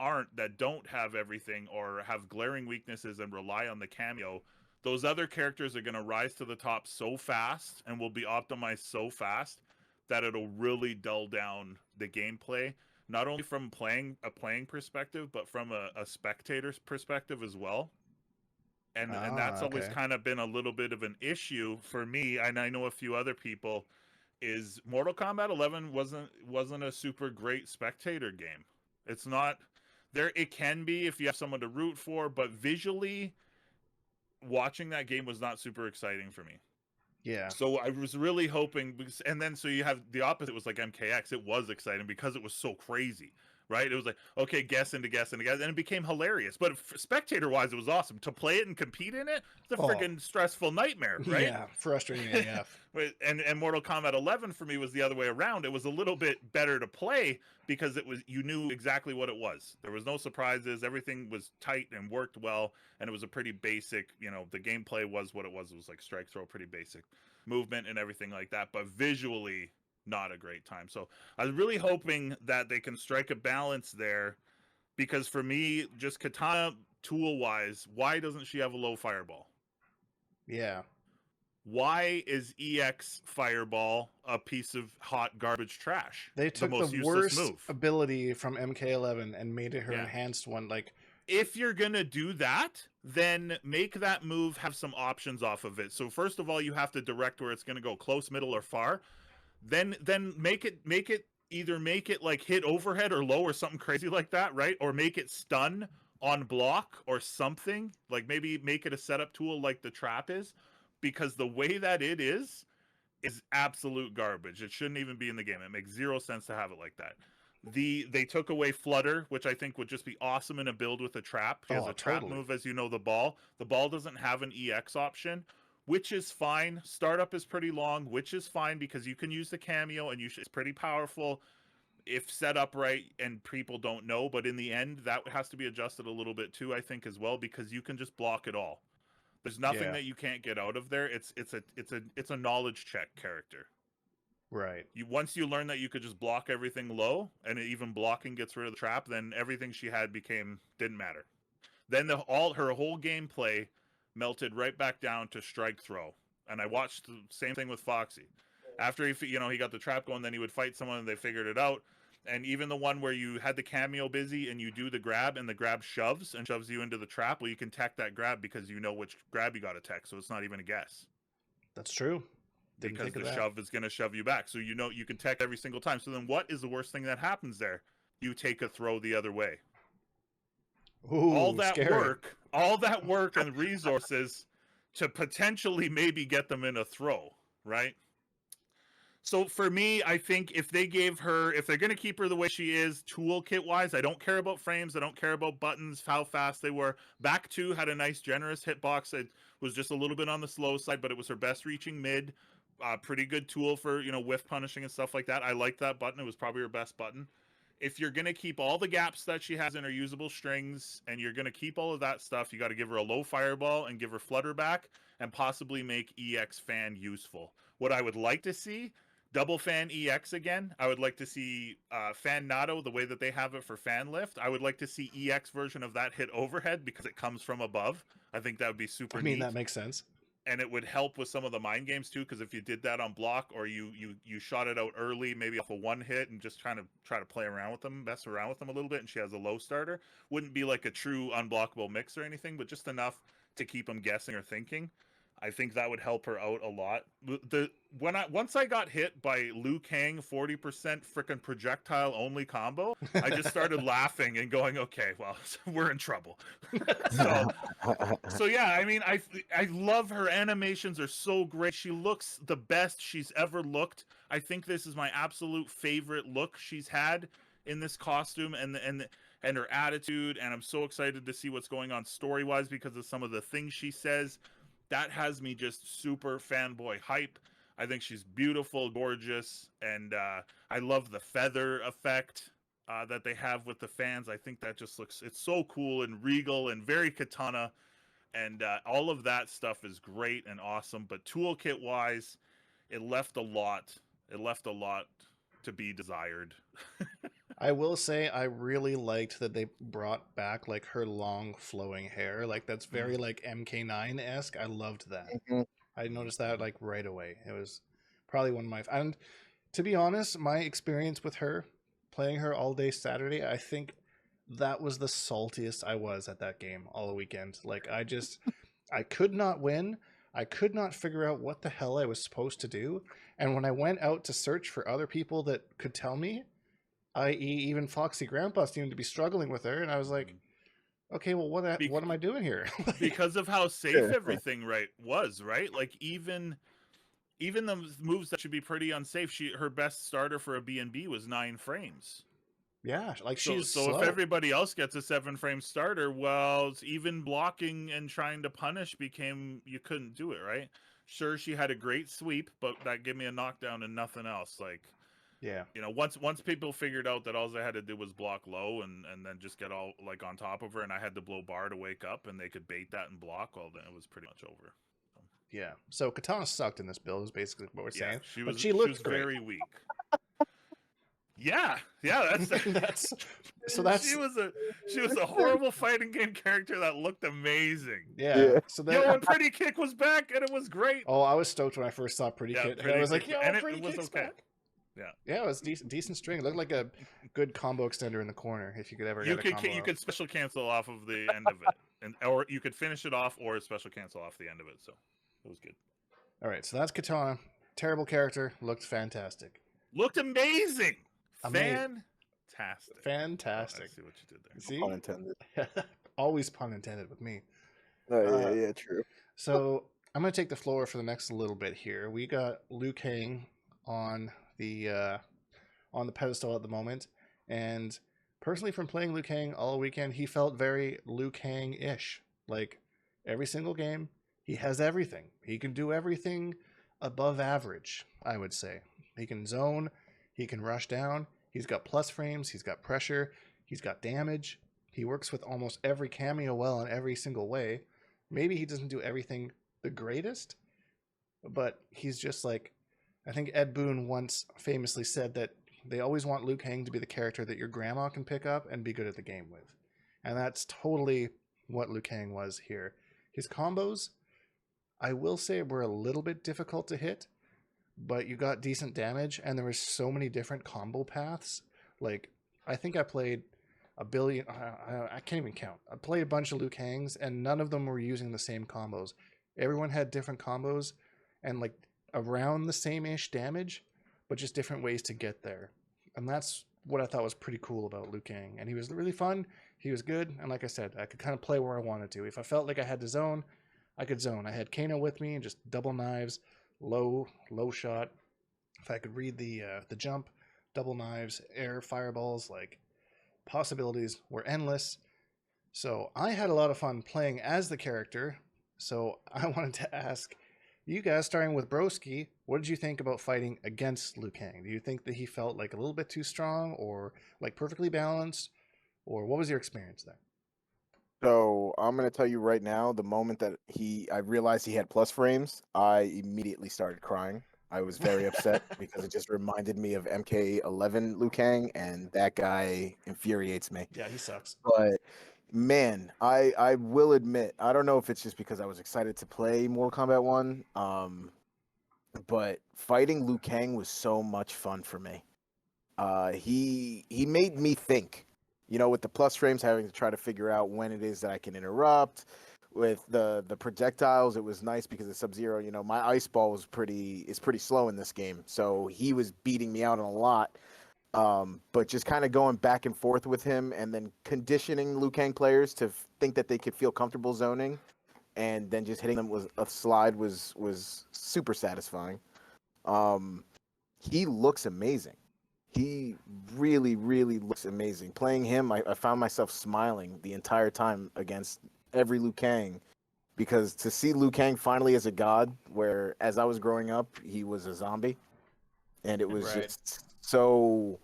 don't have everything, or have glaring weaknesses and rely on the cameo, those other characters are going to rise to the top so fast and will be optimized so fast that it'll really dull down the gameplay, not only from playing perspective, but from a spectator's perspective as well. And that's always kind of been a little bit of an issue for me, and I know a few other people, is Mortal Kombat 11 wasn't a super great spectator game. It's not there. It can be if you have someone to root for, but visually, watching that game was not super exciting for me. Yeah. So I was really hoping, and then so you have the opposite was like MKX. It was exciting because it was so crazy, right? It was like, okay, guess, and it became hilarious. But spectator wise, it was awesome to play it and compete in it. It's a freaking stressful nightmare, right? Yeah, frustrating AF. And Mortal Kombat 11 for me was the other way around. It was a little bit better to play because you knew exactly what it was. There was no surprises. Everything was tight and worked well, and it was a pretty basic. The gameplay was what it was. It was like strike throw, pretty basic movement and everything like that. But visually, not a great time. So I was really hoping that they can strike a balance there, because for me, just Kitana tool wise, why doesn't she have a low fireball? Yeah. Why is EX Fireball a piece of hot garbage trash? They took most the useless worst move ability from MK11 and made it her enhanced one. Like, if you're gonna do that, then make that move have some options off of it. So first of all, you have to direct where it's gonna go, close, middle, or far. Then make it either make it like hit overhead or low or something crazy like that, right? Or make it stun on block or something. Like maybe make it a setup tool like the trap is. Because the way that it is absolute garbage. It shouldn't even be in the game. It makes zero sense to have it like that. They took away Flutter, which I think would just be awesome in a build with a trap. He has a trap move, as you know, the ball. The ball doesn't have an EX option, which is fine. Startup is pretty long, which is fine because you can use the cameo and it's pretty powerful if set up right and people don't know. But in the end, that has to be adjusted a little bit too, I think, as well, because you can just block it all. There's nothing that you can't get out of there. It's a knowledge check character. Right. Once you learn that you could just block everything low, and even blocking gets rid of the trap, then everything she had didn't matter. Then her whole gameplay melted right back down to strike throw. And I watched the same thing with Foxy. After he got the trap going, then he would fight someone and they figured it out. And even the one where you had the cameo busy and you do the grab and the grab shoves you into the trap, well, you can tech that grab because you know which grab you got to tech, so it's not even a guess. That's true. Didn't because think of the that. shove is going to shove you back. So you know you can tech every single time. So then what is the worst thing that happens there? You take a throw the other way. Ooh, scary. All that work and resources to potentially maybe get them in a throw, right? So for me, I think if they're going to keep her the way she is, toolkit wise, I don't care about frames, I don't care about buttons, how fast they were. Back 2 had a nice, generous hitbox. It was just a little bit on the slow side, but it was her best reaching mid. Pretty good tool for whiff punishing and stuff like that. I liked that button. It was probably her best button. If you're going to keep all the gaps that she has in her usable strings, and you're going to keep all of that stuff, you got to give her a low fireball and give her flutter back, and possibly make EX fan useful. What I would like to see, double fan EX again. I would like to see fan Nato the way that they have it for fan lift. I would like to see EX version of that hit overhead because it comes from above. I think that would be super neat. That makes sense. And it would help with some of the mind games too, because if you did that on block, or you shot it out early, maybe off a one hit, and just try to play around with them, mess around with them a little bit, and she has a low starter, wouldn't be like a true unblockable mix or anything, but just enough to keep them guessing or thinking. I think that would help her out a lot. Once I got hit by Liu Kang 40% freaking projectile only combo, I just started laughing and going, okay, well, we're in trouble. so yeah, I mean, I love her animations are so great. She looks the best she's ever looked. I think this is my absolute favorite look she's had in this costume, and her attitude, and I'm so excited to see what's going on story-wise because of some of the things she says. That has me just super fanboy hype. I think she's beautiful, gorgeous, and I love the feather effect that they have with the fans. I think that just it's so cool and regal and very Kitana, and all of that stuff is great and awesome. But toolkit wise, it left a lot to be desired. I will say I really liked that they brought back like her long flowing hair. Like that's very like MK9-esque. I loved that. I noticed that like right away. It was probably one of my, and to be honest, my experience with her playing her all day Saturday, I think that was the saltiest I was at that game all weekend. Like I could not win. I could not figure out what the hell I was supposed to do. And when I went out to search for other people that could tell me, i.e. even Foxy Grandpa seemed to be struggling with her, and I was like, okay, well, what am I doing here? Because of how safe everything was, right? Like even the moves that should be pretty unsafe, her best starter for a B&B was 9 frames. Yeah, like so slow. If everybody else gets a 7-frame starter, well, even blocking and trying to punish you couldn't do it, right? Sure, she had a great sweep, but that gave me a knockdown and nothing else. Like, yeah, once people figured out that all I had to do was block low and then just get all like on top of her, and I had to blow bar to wake up, and they could bait that and block, well, then it was pretty much over. Yeah, so Kitana sucked in this build is basically what we're saying. She looked great. Very weak. Yeah, that's she was a horrible fighting game character that looked amazing. Yeah. So then, when Pretty Kick was back, and it was great. Oh, I was stoked when I first saw Pretty Kick. I was like, yo, and Pretty Kick's was okay. back. Yeah, it was decent string. It looked like a good combo extender in the corner if you could ever get a combo. You could special cancel off of the end of it, or you could finish it off or special cancel off the end of it. So it was good. All right, so that's Kitana. Terrible character. Looked fantastic. Looked amazing. Fantastic. Fantastic. I see what you did there. See? Pun intended. Always pun intended with me. Oh, yeah, true. So I'm going to take the floor for the next little bit here. We got Liu Kang on the pedestal at the moment, and personally, from playing Liu Kang all weekend, he felt very Liu Kang-ish. Like every single game, he has everything. He can do everything above average, I would say. He can zone, he can rush down, he's got plus frames, he's got pressure, he's got damage. He works with almost every cameo well in every single way. Maybe he doesn't do everything the greatest, but he's just like, I think Ed Boon once famously said that they always want Liu Kang to be the character that your grandma can pick up and be good at the game with. And that's totally what Liu Kang was here. His combos, I will say, were a little bit difficult to hit, but you got decent damage, and there were so many different combo paths. Like, I think I played a billion, I can't even count. I played a bunch of Liu Kangs, and none of them were using the same combos. Everyone had different combos, and like, around the same-ish damage, but just different ways to get there. And that's what I thought was pretty cool about Liu Kang. And he was really fun. He was good. And like I said, I could kind of play where I wanted to. If I felt like I had to zone, I could zone. I had Kano with me and just double knives, low shot. If I could read the jump, double knives, air fireballs, like possibilities were endless. So I had a lot of fun playing as the character. So I wanted to ask you guys, starting with Brozki, what did you think about fighting against Liu Kang? Do you think that he felt like a little bit too strong or like perfectly balanced? Or what was your experience there? So I'm gonna tell you right now, the moment that I realized he had plus frames, I immediately started crying. I was very upset because it just reminded me of MK11 Liu Kang, and that guy infuriates me. Yeah, he sucks. But man, I will admit, I don't know if it's just because I was excited to play Mortal Kombat 1, but fighting Liu Kang was so much fun for me. He made me think, with the plus frames, having to try to figure out when it is that I can interrupt. With the projectiles, it was nice because of Sub-Zero, my ice ball is pretty slow in this game, so he was beating me out on a lot. But just kind of going back and forth with him, and then conditioning Liu Kang players to think that they could feel comfortable zoning, and then just hitting them with a slide was super satisfying. He looks amazing. He really, really looks amazing. Playing him, I found myself smiling the entire time against every Liu Kang, because to see Liu Kang finally as a god, where as I was growing up, he was a zombie, and it was Right. just so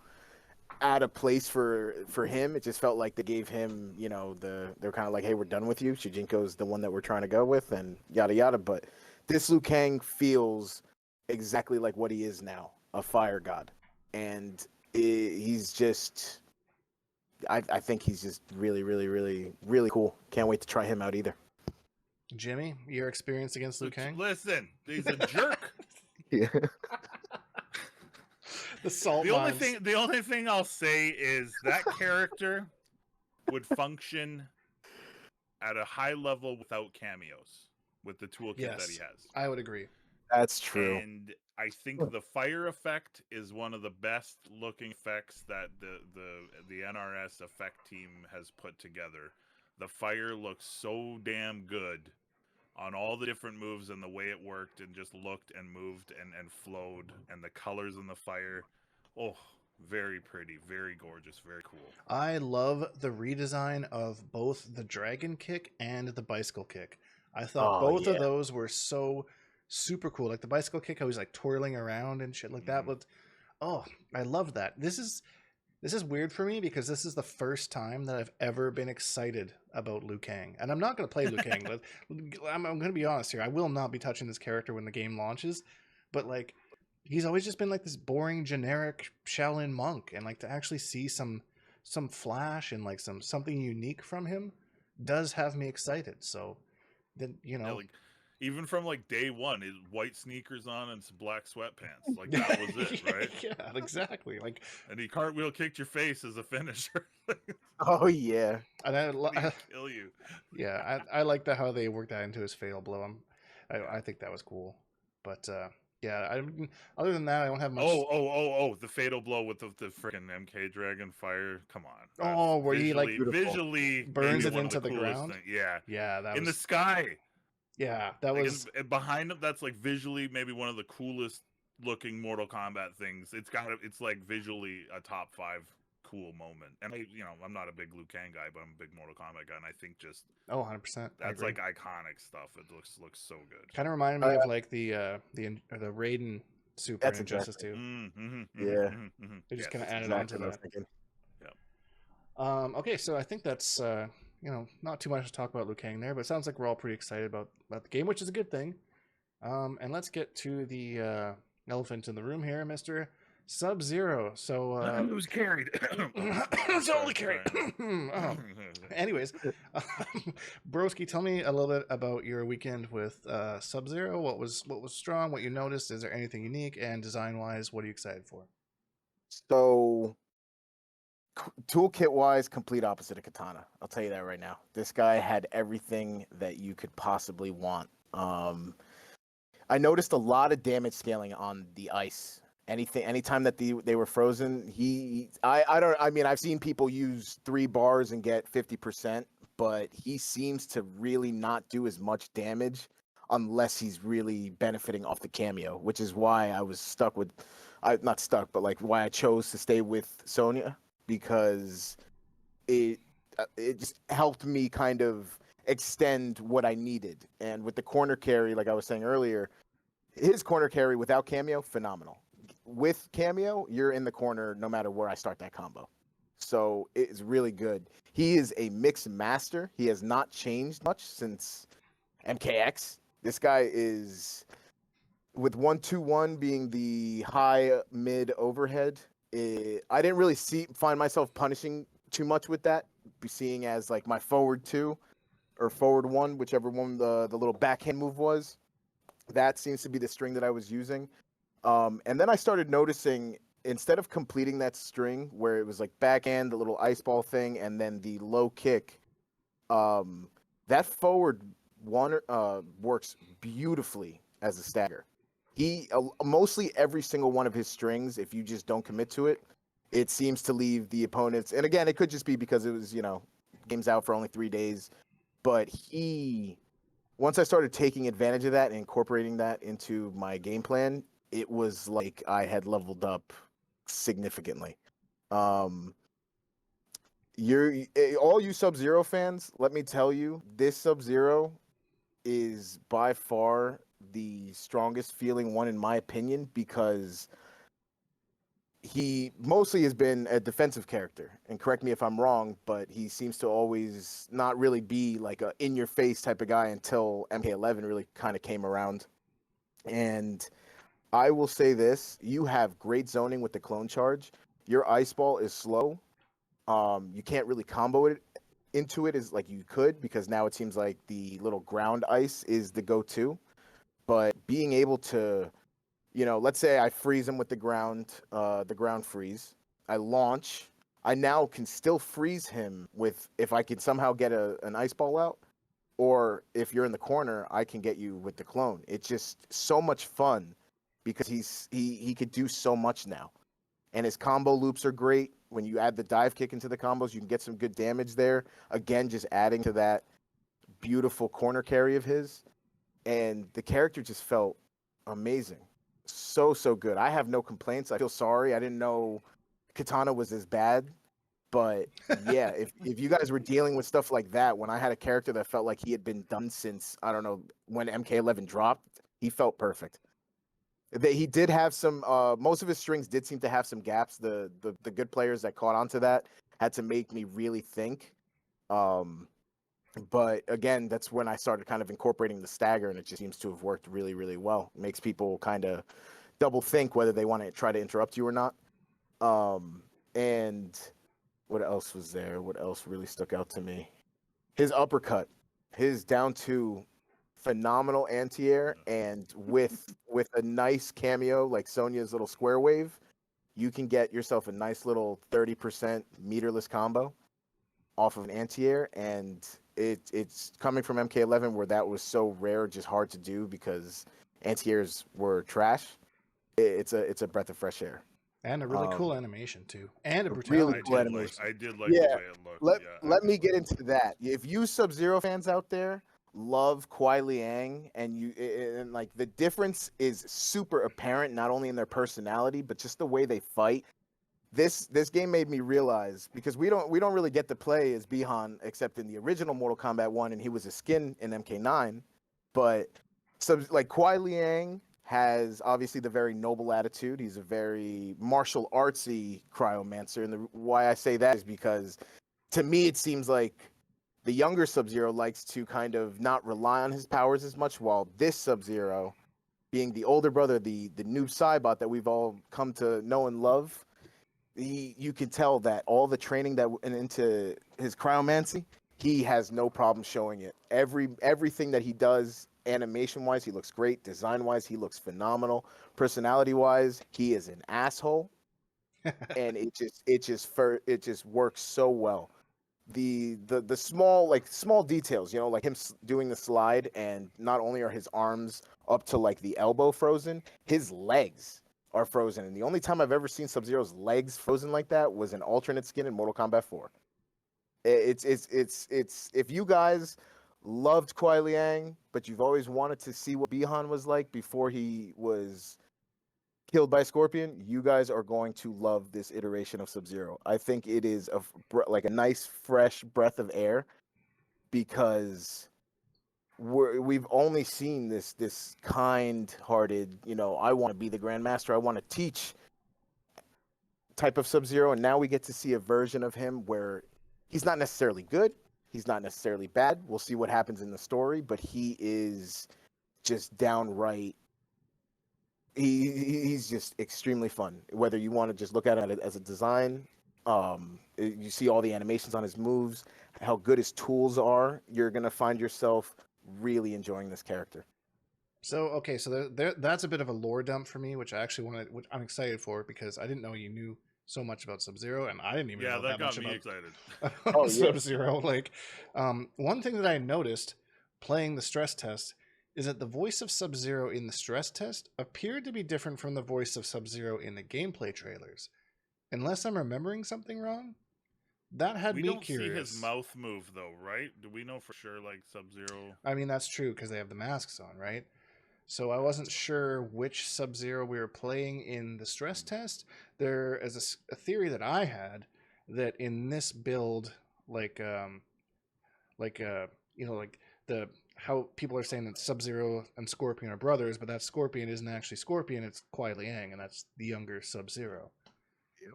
out of place for him. It just felt like they gave him, they're kind of like, hey, we're done with you. Shujinko's the one that we're trying to go with, and yada yada. But this Liu Kang feels exactly like what he is now, a fire god. And he's just, I think he's just really, really, really, really cool. Can't wait to try him out either. Jimmy, your experience against Liu Kang? Listen, he's a jerk. Yeah. The salt The only mines. thing I'll say is that character would function at a high level without cameos with the toolkit that he has. I would agree. That's true. And I think the fire effect is one of the best looking effects that the NRS effect team has put together. The fire looks so damn good on all the different moves and the way it worked and just looked and moved and flowed, and the colors in the fire. Oh, very pretty, very gorgeous, very cool. I love the redesign of both the dragon kick and the bicycle kick. I thought both of those were so super cool. Like the bicycle kick, how he's like twirling around and shit like that. But I love that. This is weird for me because this is the first time that I've ever been excited about Liu Kang. And I'm not going to play Liu Kang. I'm going to be honest here. I will not be touching this character when the game launches. But like, he's always just been like this boring, generic Shaolin monk. And like to actually see some flash and like something unique from him does have me excited. So then, Yeah, like, even from like day one, his white sneakers on and some black sweatpants. Like that was it, right? Yeah, exactly. Like, and he cartwheel kicked your face as a finisher. Oh yeah, and I kill you. Yeah, I like that how they worked that into his fatal blow. I think that was cool. But yeah, other than that, I don't have much. Oh! The fatal blow with the freaking MK Dragon fire. Come on. Oh, where he like visually burns it into the ground. Yeah, that in was the sky. Yeah, that like was behind him. That's like visually maybe one of the coolest looking Mortal Kombat things. It's like visually a top 5 cool moment. And I'm not a big Liu Kang guy, but I'm a big Mortal Kombat guy, and I think just 100%. That's like iconic stuff. It looks so good. Kind of reminded me of like the Raiden super that's Injustice exactly. 2. Yeah, they just kind of added on to that. Yeah. Okay, so I think that's not too much to talk about Liu Kang there, but it sounds like we're all pretty excited about the game, which is a good thing. And let's get to the elephant in the room here, Mr. Sub-Zero. So it was carried. It's only carried. Anyways, Brozki, tell me a little bit about your weekend with Sub-Zero. What was strong? What you noticed? Is there anything unique? And design-wise, what are you excited for? So, toolkit wise, complete opposite of Kitana. I'll tell you that right now. This guy had everything that you could possibly want. I noticed a lot of damage scaling on the ice. Anytime that they were frozen, I mean, I've seen people use 3 bars and get 50%, but he seems to really not do as much damage unless he's really benefiting off the cameo, which is why I was stuck with, not stuck, but like why I chose to stay with Sonya, because it just helped me kind of extend what I needed. And with the corner carry, like I was saying earlier, his corner carry without cameo, phenomenal. With cameo, you're in the corner no matter where I start that combo. So it's really good. He is a mixed master. He has not changed much since MKX. This guy is, with 1-2-1 being the high mid overhead. I didn't really find myself punishing too much with that, seeing as like my forward 2 or forward 1, whichever one the little backhand move was. That seems to be the string that I was using. And then I started noticing, instead of completing that string where it was like backhand, the little ice ball thing, and then the low kick, that forward one works beautifully as a stagger. He mostly every single one of his strings, if you just don't commit to it, it seems to leave the opponents. And again, it could just be because it was, games out for only 3 days. But once I started taking advantage of that and incorporating that into my game plan, it was like I had leveled up significantly. All you Sub-Zero fans, let me tell you, this Sub-Zero is by far the strongest feeling one in my opinion, because he mostly has been a defensive character, and correct me if I'm wrong, but he seems to always not really be like a in-your-face type of guy until MK11 really kind of came around. And I will say this, you have great zoning with the clone charge. Your ice ball is slow. You can't really combo it into it as like you could, because now it seems like the little ground ice is the go-to. But being able to, let's say I freeze him with the ground freeze. I launch. I now can still freeze him if I can somehow get an ice ball out, or if you're in the corner, I can get you with the clone. It's just so much fun because he could do so much now. And his combo loops are great. When you add the dive kick into the combos, you can get some good damage there. Again, just adding to that beautiful corner carry of his. And the character just felt amazing. So good. I have no complaints. I feel sorry. I didn't know Kitana was as bad. But yeah, if you guys were dealing with stuff like that, when I had a character that felt like he had been done since, I don't know, when MK11 dropped, he felt perfect. He did have some, most of his strings did seem to have some gaps. The good players that caught onto that had to make me really think. But again, that's when I started kind of incorporating the stagger, and it just seems to have worked really, really well. It makes people kind of double think whether they want to try to interrupt you or not. And what else was there? What else really stuck out to me? His uppercut, his down 2, phenomenal anti-air, and with a nice cameo like Sonya's little square wave, you can get yourself a nice little 30% meterless combo off of an anti-air, and it's coming from MK11 where that was so rare, just hard to do because anti-airs were trash. It's a breath of fresh air. And a really cool animation too, and a Really brutality. cool Too. animation. I did like Yeah. the way it looked. Let me get into that. If you Sub-Zero fans out there love Kuai Liang, and like the difference is super apparent, not only in their personality but just the way they fight. This game made me realize, because we don't really get to play as Bihan except in the original Mortal Kombat 1, and he was a skin in MK9. But so like Kuai Liang has obviously the very noble attitude. He's a very martial artsy cryomancer, and why I say that is because to me it seems like the younger Sub-Zero likes to kind of not rely on his powers as much, while this Sub-Zero, being the older brother, the noob Cybot that we've all come to know and love, you can tell that all the training that went into his cryomancy, he has no problem showing it. Everything that he does, animation wise, he looks great. Design wise, he looks phenomenal. Personality wise, he is an asshole, and it just works so well. the small details, like him doing the slide, and not only are his arms up to like the elbow frozen, his legs are frozen. And the only time I've ever seen Sub-Zero's legs frozen like that was in alternate skin in Mortal Kombat 4. It's if you guys loved Kuai Liang, but you've always wanted to see what Bihan was like before he was killed by Scorpion, you guys are going to love this iteration of Sub-Zero. I think it is like a nice fresh breath of air, because we've only seen this kind-hearted, I want to be the Grandmaster, I want to teach type of Sub-Zero, and now we get to see a version of him where he's not necessarily good, he's not necessarily bad. We'll see what happens in the story, but he is just downright. He's just extremely fun. Whether you want to just look at it as a design, you see all the animations on his moves, how good his tools are, you're gonna find yourself really enjoying this character. So okay, so that's a bit of a lore dump for me, which I actually wanted, which I'm excited for, because I didn't know you knew so much about Sub-Zero, and I didn't even know that much about excited. Sub-Zero. Like, one thing that I noticed playing the stress test is that the voice of Sub-Zero in the stress test appeared to be different from the voice of Sub-Zero in the gameplay trailers. Unless I'm remembering something wrong, that had me curious. We don't see his mouth move, though, right? Do we know for sure, like, Sub-Zero? I mean, that's true, because they have the masks on, right? So I wasn't sure which Sub-Zero we were playing in the stress test. There is a theory that I had that in this build, how people are saying that Sub-Zero and Scorpion are brothers, but that Scorpion isn't actually Scorpion, it's Kuai Liang, and that's the younger Sub-Zero. Yep.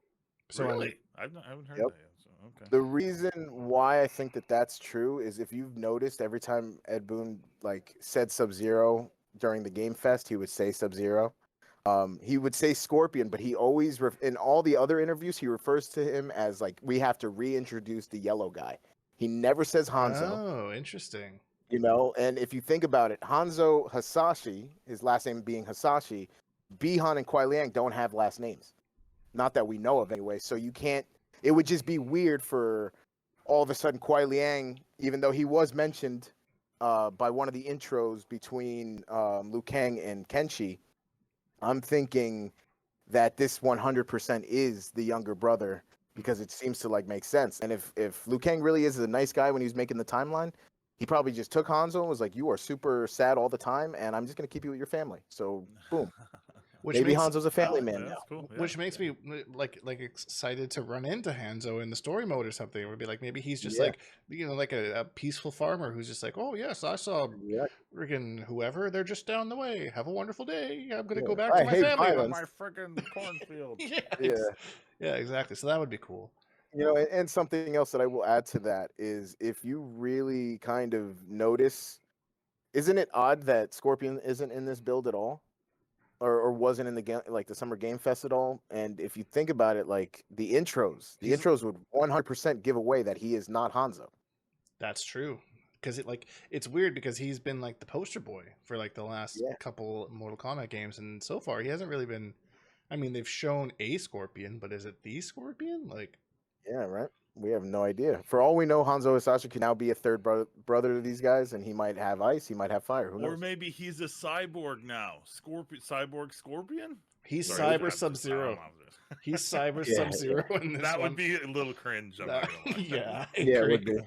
So really? I haven't heard that yet. So, okay. The reason why I think that that's true is, if you've noticed, every time Ed Boon said Sub-Zero during the Game Fest, he would say Sub-Zero. He would say Scorpion, but he always, in all the other interviews, he refers to him as we have to reintroduce the yellow guy. He never says Hanzo. Oh, interesting. And if you think about it, Hanzo Hasashi, his last name being Hasashi, Bihan and Kuai Liang don't have last names. Not that we know of anyway. So you can't, it would just be weird for all of a sudden Kuai Liang, even though he was mentioned by one of the intros between Liu Kang and Kenshi, I'm thinking that this 100% is the younger brother, because it seems to make sense. And if Liu Kang really is a nice guy when he was making the timeline, he probably just took Hanzo and was like, you are super sad all the time, and I'm just going to keep you with your family. So, boom. Maybe Hanzo's a family man now. Cool. Yeah, which makes me excited to run into Hanzo in the story mode or something. It would be maybe he's just a peaceful farmer who's just like, oh yes, I saw friggin' whoever, they're just down the way. Have a wonderful day. I'm gonna go back to my family. My friggin' cornfield. Yeah, exactly. So that would be cool. And something else that I will add to that is, if you really kind of notice, isn't it odd that Scorpion isn't in this build at all? Or wasn't in the game, the Summer Game Fest at all? And if you think about it, the intros would 100% give away that he is not Hanzo. That's true, because it's weird, because he's been the poster boy for the last couple Mortal Kombat games, and so far he hasn't really been. I mean, they've shown a Scorpion, but is it the Scorpion? Yeah, right. We have no idea. For all we know, Hanzo Hasashi can now be a third brother to these guys, and he might have ice, he might have fire. Who knows? Or maybe he's a cyborg now. Cyborg Scorpion? He's Cyber Sub-Zero. He's Cyber Sub-Zero in this That would be a little cringe. Yeah, it would be.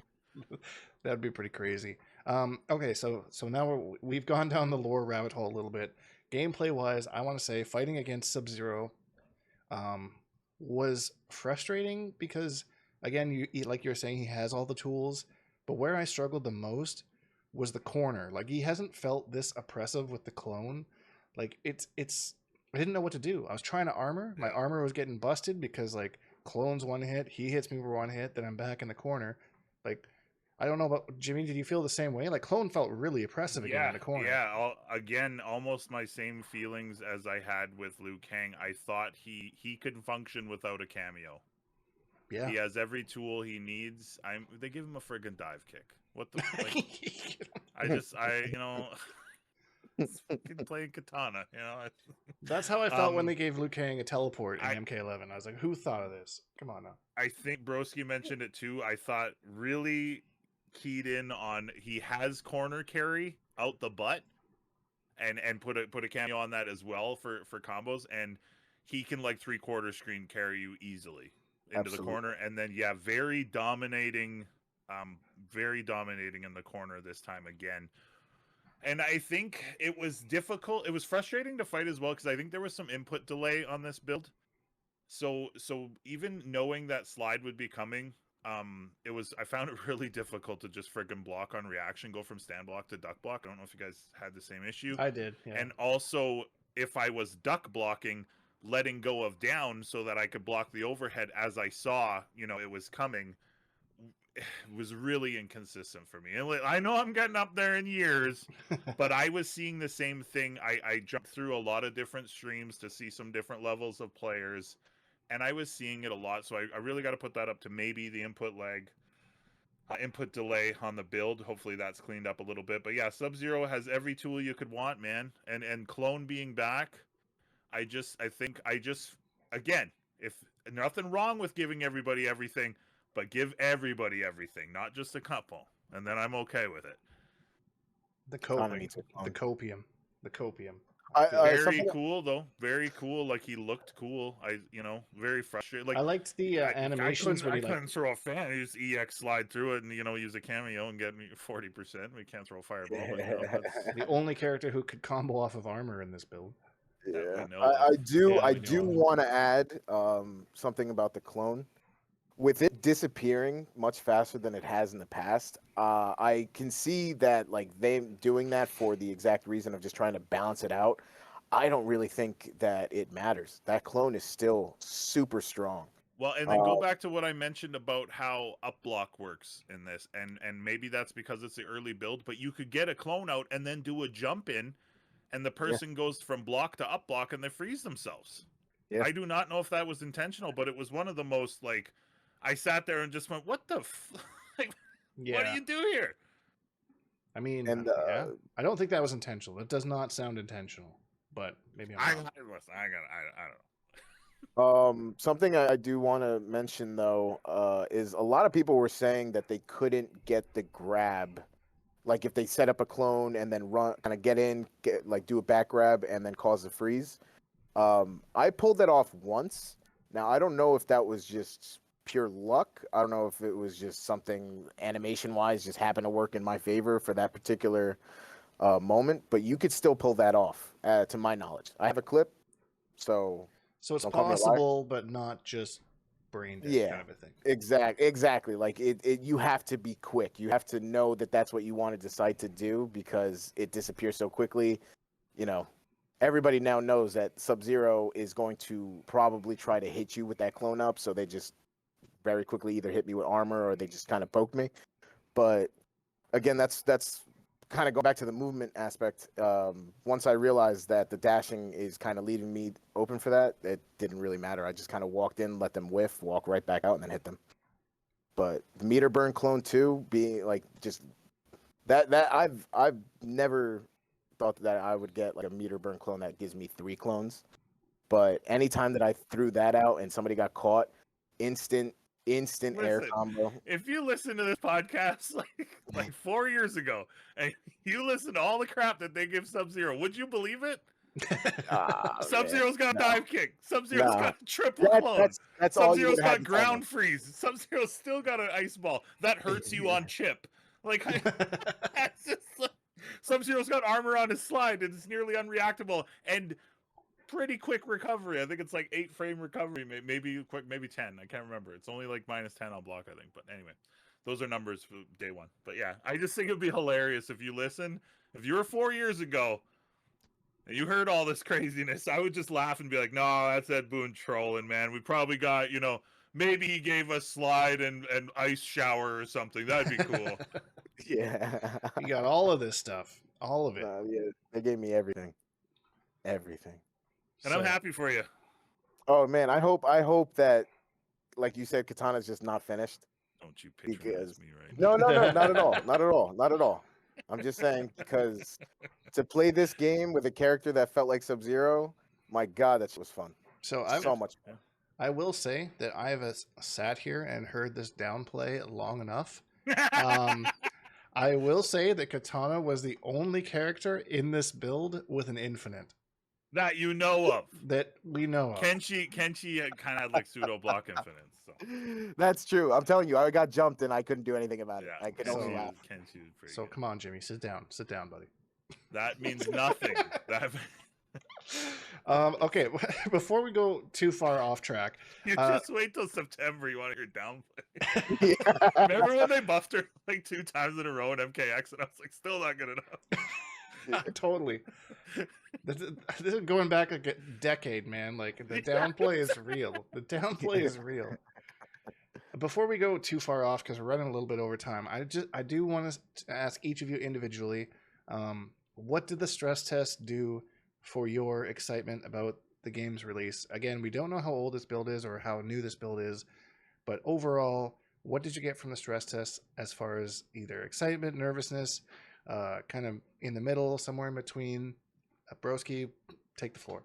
That'd be pretty crazy. Okay, so now we've gone down the lore rabbit hole a little bit. Gameplay wise, I want to say fighting against Sub-Zero was frustrating, because again, like you're saying, he has all the tools, but where I struggled the most was the corner. He hasn't felt this oppressive with the clone. It's I didn't know what to do. I was trying to armor. My armor was getting busted because clone's one hit, he hits me for one hit, then I'm back in the corner. I don't know about Jimmy. Did you feel the same way? Clone felt really oppressive again in the corner. Yeah, again, almost my same feelings as I had with Liu Kang. I thought he could function without a cameo. Yeah, he has every tool he needs. They give him a friggin' dive kick. What the? It's fucking playing Kitana, you know. That's how I felt when Um, they gave Liu Kang a teleport in I MK11. I was like, who thought of this? Come on now. I think Broski mentioned it too. I thought really keyed in on he has corner carry out the butt and put a cameo on that as well for combos, and he can like 3/4 screen carry you easily into the Absolutely. corner, and then very dominating in the corner this time again. And I think it was difficult. It was frustrating to fight as well because I think there was some input delay on this build. So even knowing that slide would be coming, I found it really difficult to just friggin' block on reaction, go from stand block to duck block. I don't know if you guys had the same issue. I did, yeah. And also, if I was duck blocking, letting go of down so that I could block the overhead as I saw, it was coming, was really inconsistent for me. And I know I'm getting up there in years, but I was seeing the same thing. I jumped through a lot of different streams to see some different levels of players, and I was seeing it a lot. So I really got to put that up to maybe the input lag, input delay on the build. Hopefully that's cleaned up a little bit. But yeah, Sub-Zero has every tool you could want, man. And Clone being back, I think again, if nothing wrong with giving everybody everything, but give everybody everything, not just a couple, and then I'm okay with it. The Kitana coping, needs a clone. the copium, the copium. Very cool though. Very cool. Like he looked cool. Very frustrated. Like I liked the animations when I he couldn't throw a fan. He just EX slide through it and use a cameo and get me 40%. We can't throw a fireball. But, the only character who could combo off of armor in this build. Yeah, we know of. I we do know of. want to add something about the clone. With it disappearing much faster than it has in the past, I can see that like them doing that for the exact reason of just trying to balance it out. I don't really think that it matters. That clone is still super strong. Well, and then go back to what I mentioned about how up block works in this, and maybe that's because it's the early build, but you could get a clone out and then do a jump in, and the person goes from block to up block and they freeze themselves. Yeah. I do not know if that was intentional, but it was one of the most like, I sat there and just went, "What the? Like, what do you do here?" I mean, And, yeah, I don't think that was intentional. It does not sound intentional, but maybe I'm wrong. I don't know. Something I do want to mention though is a lot of people were saying that they couldn't get the grab, like if they set up a clone and then run, kind of get in, do a back grab and then cause a freeze. I pulled that off once. Now I don't know if that was just pure luck. I don't know if it was just something animation wise just happened to work in my favor for that particular moment, but you could still pull that off to my knowledge. I have a clip, so it's don't call me a liar. possible, but not just brain dead kind of a thing. Exactly. Like you have to be quick. You have to know that that's what you want to decide to do because it disappears so quickly. Everybody now knows that Sub-Zero is going to probably try to hit you with that clone up, so they just very quickly either hit me with armor or they just kind of poke me. But again, that's kind of go back to the movement aspect. Once I realized that the dashing is kind of leaving me open for that, it didn't really matter. I just kind of walked in, let them whiff, walk right back out, and then hit them. But the meter burn clone too, being like just that I've never thought that I would get like a meter burn clone that gives me 3 clones. But anytime that I threw that out and somebody got caught, instant air combo. If you listen to this podcast like 4 years ago and you listen to all the crap that they give Sub-Zero, would you believe it? Sub-Zero's got a dive kick. Sub-Zero's got a triple clone. That's all you Sub-Zero's got ground freeze. Sub-Zero's still got an ice ball that hurts you on chip. Like that's just like, Sub-Zero's got armor on his slide and it's nearly unreactable and pretty quick recovery. I think it's like 8 frame recovery, maybe 10. I can't remember. It's only like -10 on block, I think. But anyway, those are numbers for day one. But yeah, I just think it'd be hilarious if you listen. If you were 4 years ago and you heard all this craziness, I would just laugh and be like, "No, that's Ed Boon trolling, man. We probably got, maybe he gave us slide and ice shower or something. That'd be cool." Yeah, you got all of this stuff, all of it. Yeah, they gave me everything. And I'm happy for you. Oh man, I hope that, like you said, Kitana's just not finished. Don't you patronize me right now. No, not at all. I'm just saying because to play this game with a character that felt like Sub-Zero, my God, that shit was fun. So So much fun. I will say that I have sat here and heard this downplay long enough. I will say that Kitana was the only character in this build with an infinite That you know of. that we know of. Kenshi kind of had like pseudo block infinites. So That's true. I'm telling you, I got jumped and I couldn't do anything about it. yeah, I could only laugh. Kenshi was pretty So good. come on, Jimmy, sit down, buddy. That means nothing. That Okay, before we go too far off track, you just wait till September. You want to hear downplay. Remember when they buffed her like 2 times in a row in MKX, and I was like, still not good enough. Totally. This is going back a decade, man. Like the downplay is real. The downplay is real. Before we go too far off, because we're running a little bit over time, I do want to ask each of you individually, what did the stress test do for your excitement about the game's release? Again, we don't know how old this build is or how new this build is, but overall, what did you get from the stress test as far as either excitement, nervousness, kind of in the middle, somewhere in between? Brozki, take the floor.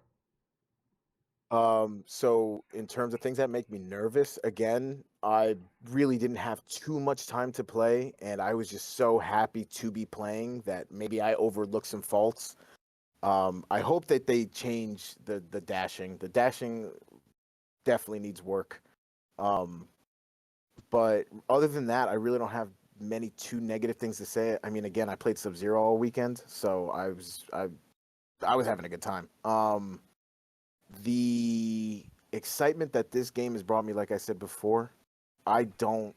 So in terms of things that make me nervous, again, I really didn't have too much time to play, and I was just so happy to be playing that maybe I overlooked some faults. I hope that they change the dashing. The dashing definitely needs work. But other than that, I really don't have many too negative things to say. I mean, again, I played Sub-Zero all weekend, so I was having a good time. The excitement that this game has brought me, like I said before, I don't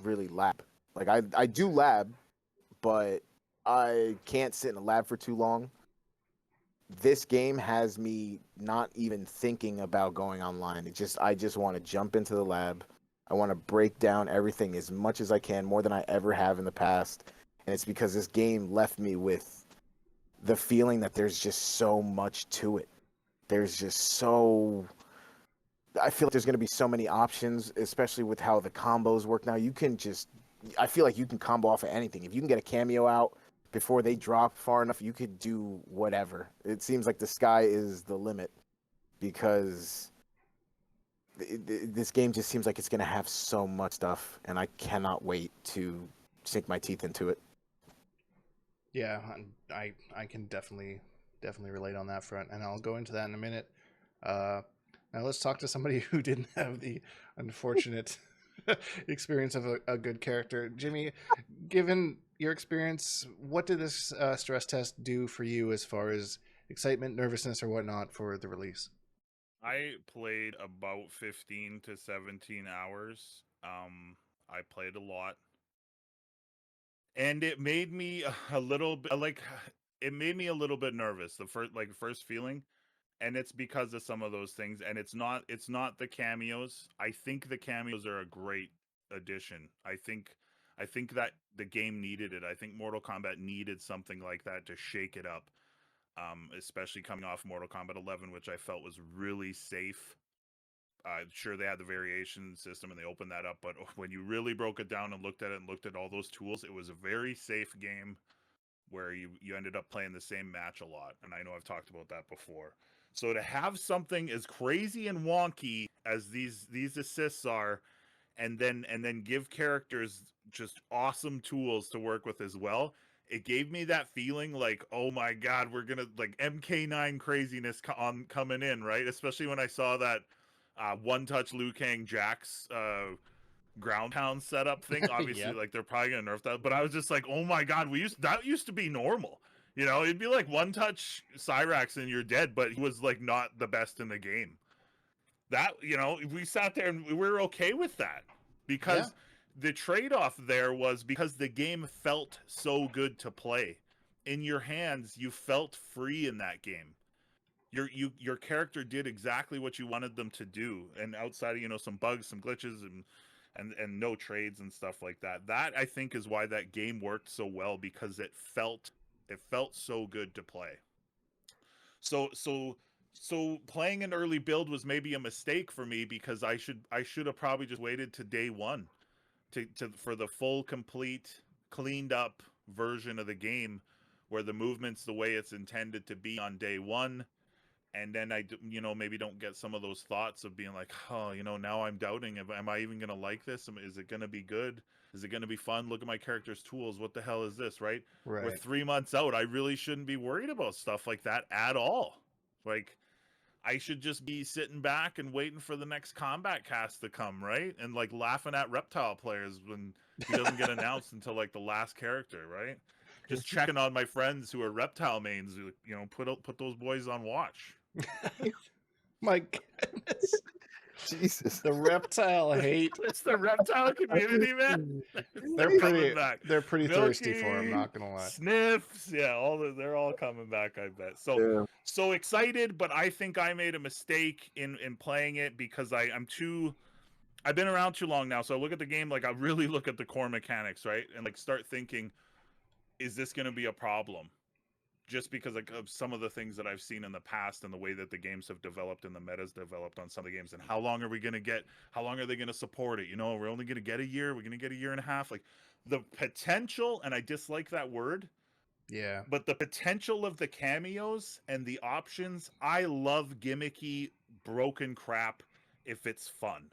really lab. Like I do lab, but I can't sit in a lab for too long. This game has me not even thinking about going online. I just want to jump into the lab. I want to break down everything as much as I can, more than I ever have in the past. And it's because this game left me with the feeling that there's just so much to it. There's just so... I feel like there's going to be so many options, especially with how the combos work now. I feel like you can combo off of anything. If you can get a cameo out before they drop far enough, you could do whatever. It seems like the sky is the limit because this game just seems like it's going to have so much stuff, and I cannot wait to sink my teeth into it. Yeah, I can definitely relate on that front, and I'll go into that in a minute. Now let's talk to somebody who didn't have the unfortunate experience of a good character. Jimmy, given your experience, what did this stress test do for you as far as excitement, nervousness, or whatnot for the release? I played about 15 to 17 hours. I played a lot. And it made me a little bit it made me a little bit nervous, the first feeling. And it's because of some of those things. And it's not the cameos. I think the cameos are a great addition. I think that the game needed it. I think Mortal Kombat needed something like that to shake it up. Especially coming off Mortal Kombat 11, which I felt was really safe. Sure, they had the variation system and they opened that up, but when you really broke it down and looked at it and looked at all those tools, it was a very safe game where you ended up playing the same match a lot. And I know I've talked about that before. So to have something as crazy and wonky as these assists are, and then give characters just awesome tools to work with as well, it gave me that feeling like, oh my God, we're gonna like MK9 craziness coming in, right? Especially when I saw that one-touch Liu Kang Jax ground pound setup thing. Obviously, Yep. like they're probably gonna nerf that, but I was just like, oh my God, that used to be normal. You know, it'd be like one-touch Cyrax and you're dead, but he was like not the best in the game. That, you know, we sat there and we were okay with that because the trade-off there was because the game felt so good to play. In your hands, you felt free in that game. Your character did exactly what you wanted them to do, and outside of, you know, some bugs, some glitches, and no trades and stuff like that. That I think is why that game worked so well, because it felt so good to play. So playing an early build was maybe a mistake for me, because I should have probably just waited to day one to for the full, complete, cleaned up version of the game where the movement's the way it's intended to be on day one, and then maybe don't get some of those thoughts of being like, oh, now I'm doubting, am I even going to like this? Is it going to be good? Is it going to be fun? Look at my character's tools. What the hell is this, right? We're Right. 3 months out. I really shouldn't be worried about stuff like that at all. Like, I should just be sitting back and waiting for the next combat cast to come, right? And like laughing at reptile players when he doesn't get announced until like the last character, right? Just checking on my friends who are reptile mains, put those boys on watch. My goodness. Jesus. The reptile hate. It's the reptile community, man. They're coming pretty back. they're pretty thirsty for him, Milky, not gonna lie. Sniffs, yeah, they're all coming back, I bet. So excited, but I think I made a mistake in playing it because I've been around too long now. So I look at the game, like I really look at the core mechanics, right? And like start thinking, is this going to be a problem? Just because like of some of the things that I've seen in the past and the way that the games have developed and the meta's developed on some of the games, and how long are we going to get? How long are they going to support it? We're only going to get a year. We're going to get a year and a half. Like the potential, and I dislike that word. Yeah. But the potential of the cameos and the options, I love gimmicky, broken crap if it's fun.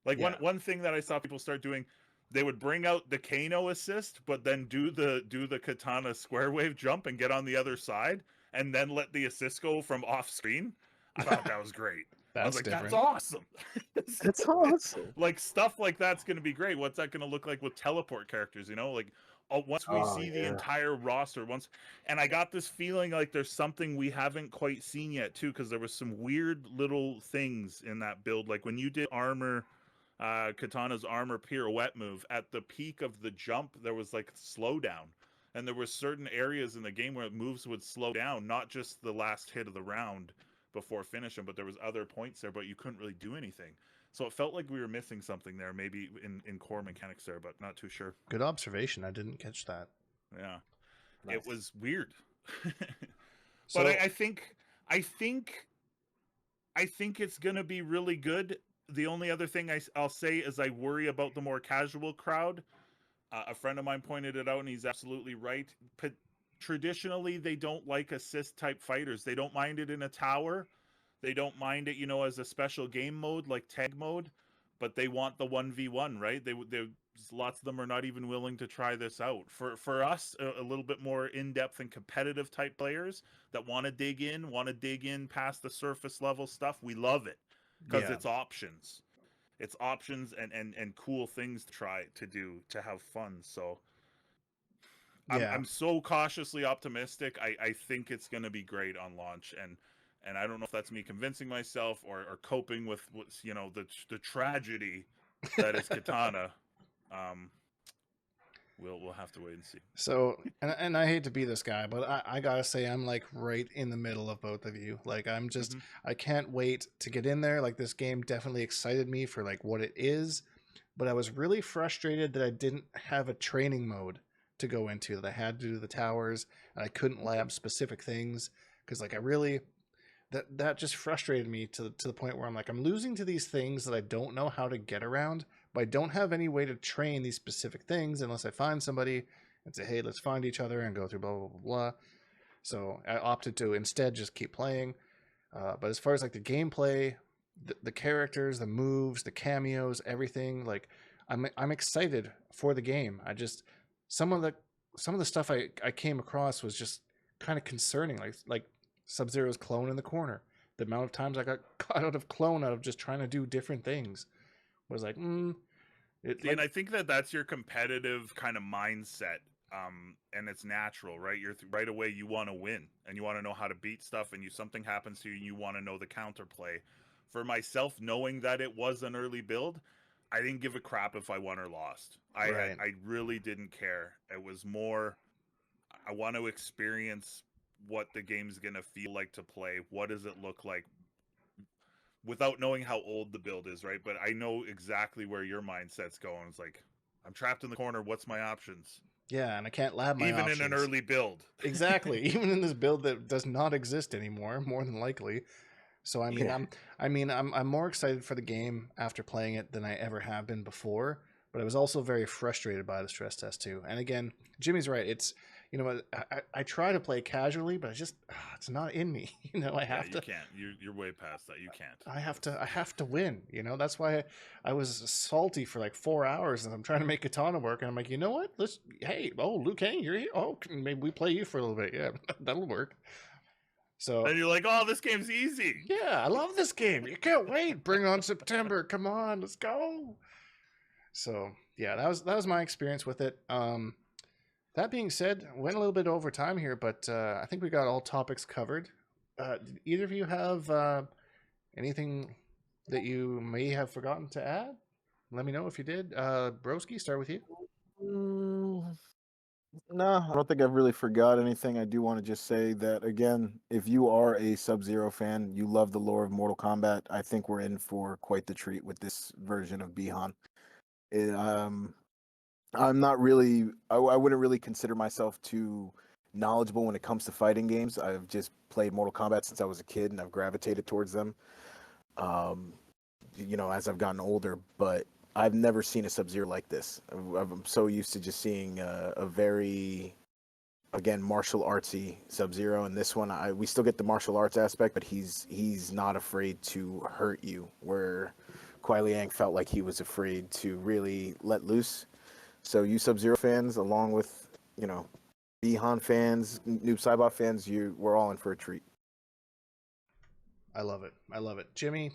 Like one thing that I saw people start doing, they would bring out the Kano assist, but then do the Kitana square wave jump and get on the other side, and then let the assist go from off screen. I thought that was great. I was like, different. that's awesome. That's awesome. Like stuff like that's going to be great. What's that going to look like with teleport characters? Like once we see the entire roster and I got this feeling like there's something we haven't quite seen yet too, because there was some weird little things in that build, like when you did Kitana's armor pirouette move at the peak of the jump, there was like slowdown, and there were certain areas in the game where moves would slow down, not just the last hit of the round before finishing, but there was other points there, but you couldn't really do anything. So it felt like we were missing something there, maybe in core mechanics there, but not too sure. Good observation. I didn't catch that. Yeah. Nice. It was weird. So, but I think it's going to be really good. The only other thing I'll say is I worry about the more casual crowd. A friend of mine pointed it out, and he's absolutely right. Traditionally, they don't like assist type fighters. They don't mind it in a tower. They don't mind it, as a special game mode like tag mode, but they want the 1v1, right? They lots of them are not even willing to try this out. For us, a little bit more in-depth and competitive type players that want to dig in past the surface level stuff, we love it. Because it's options. It's options and cool things to try to do to have fun. So I'm so cautiously optimistic. I think it's going to be great on launch, and I don't know if that's me convincing myself or coping with what's the tragedy that is Kitana. We'll have to wait and see. So, and I hate to be this guy, but I gotta say I'm like right in the middle of both of you. Like I'm just, I can't wait to get in there. Like this game definitely excited me for like what it is, but I was really frustrated that I didn't have a training mode to go into, that I had to do the towers and I couldn't lab specific things. Cause like I really, that just frustrated me to the point where I'm like, I'm losing to these things that I don't know how to get around, but I don't have any way to train these specific things unless I find somebody and say, hey, let's find each other and go through blah, blah, blah, blah. So I opted to instead just keep playing. But as far as like the gameplay, the characters, the moves, the cameos, everything, like I'm excited for the game. I just, some of the stuff I came across was just kind of concerning. Like Sub-Zero's clone in the corner. The amount of times I got caught out of clone out of just trying to do different things was like, and I think that's your competitive kind of mindset, and it's natural, right? You're right away you want to win and you want to know how to beat stuff, and something happens to you and you want to know the counterplay. For myself, knowing that it was an early build, I didn't give a crap if I won or lost. I really didn't care. It was more, I want to experience what the game's gonna feel like to play. What does it look like? Without knowing how old the build is, right? But I know exactly where your mindset's going. It's like, I'm trapped in the corner. What's my options? Yeah, and I can't lab my options. Even in an early build. Exactly. Even in this build that does not exist anymore, more than likely. So I'm more excited for the game after playing it than I ever have been before. but I was also very frustrated by the stress test too. And again, Jimmy's right. It's, you know, I try to play casually, but it's not in me. You know, I have to. You can't. You're way past that. You can't. I have to win. You know, that's why I was salty for like 4 hours, and I'm trying to make Kitana work, and I'm like, you know what? Liu Kang, you're here. Oh, maybe we play you for a little bit. Yeah, that'll work. So and you're like, oh, this game's easy. Yeah, I love this game. You can't wait. Bring on September. Come on, let's go. So yeah, that was my experience with it. That being said, went a little bit over time here, but I think we got all topics covered. Did either of you have anything that you may have forgotten to add? Let me know if you did. Brozki, start with you. No, I don't think I've really forgot anything. I do want to just say that, again, if you are a Sub-Zero fan, you love the lore of Mortal Kombat, I think we're in for quite the treat with this version of Bihan. I'm not really, I wouldn't really consider myself too knowledgeable when it comes to fighting games. I've just played Mortal Kombat since I was a kid, and I've gravitated towards them, as I've gotten older, but I've never seen a Sub-Zero like this. I'm so used to just seeing a very, again, martial artsy Sub-Zero, and this one, we still get the martial arts aspect, but he's not afraid to hurt you, where Kuai Liang felt like he was afraid to really let loose. So you Sub-Zero fans, along with, Bihan fans, Noob Saibot fans, we're all in for a treat. I love it. I love it. Jimmy,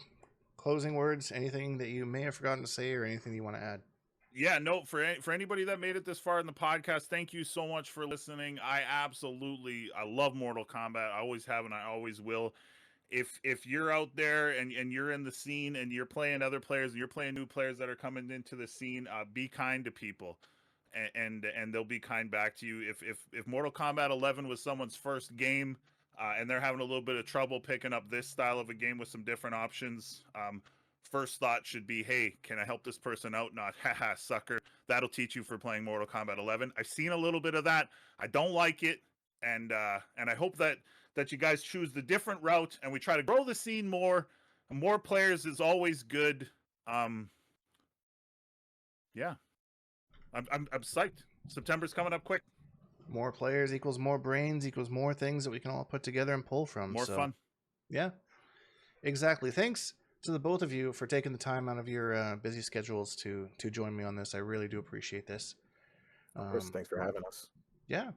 closing words, anything that you may have forgotten to say or anything you want to add? Yeah, no, for anybody that made it this far in the podcast, thank you so much for listening. I love Mortal Kombat. I always have and I always will. If you're out there and you're in the scene and you're playing other players and you're playing new players that are coming into the scene, be kind to people, and they'll be kind back to you. If Mortal Kombat 11 was someone's first game, and they're having a little bit of trouble picking up this style of a game with some different options, first thought should be, hey, can I help this person out? Not, haha, sucker. That'll teach you for playing Mortal Kombat 11. I've seen a little bit of that. I don't like it, and I hope that you guys choose the different route and we try to grow the scene more. More players is always good. Yeah, I'm psyched. September's coming up quick. More players equals more brains equals more things that we can all put together and pull from. More fun. Yeah, exactly. Thanks to the both of you for taking the time out of your busy schedules to join me on this. I really do appreciate this. Of course, thanks for having us. Yeah.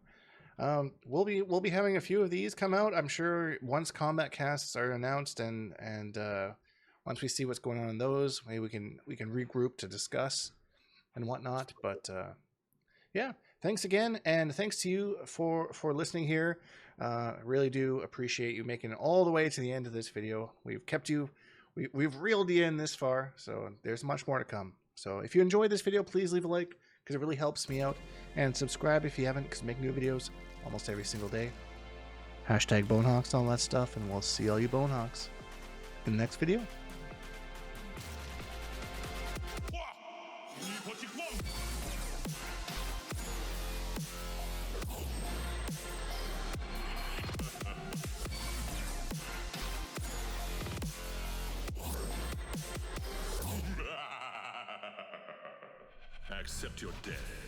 We'll be having a few of these come out, I'm sure, once combat casts are announced and once we see what's going on in those, maybe we can regroup to discuss and whatnot. But yeah, thanks again, and thanks to you for listening here. Really do appreciate you making it all the way to the end of this video. We've kept you, we've reeled you in this far, so there's much more to come. So if you enjoyed this video, please leave a like, because it really helps me out, and subscribe if you haven't, because I make new videos almost every single day. Hashtag Bonehawks, all that stuff, and we'll see all you Bonehawks in the next video. Accept your death.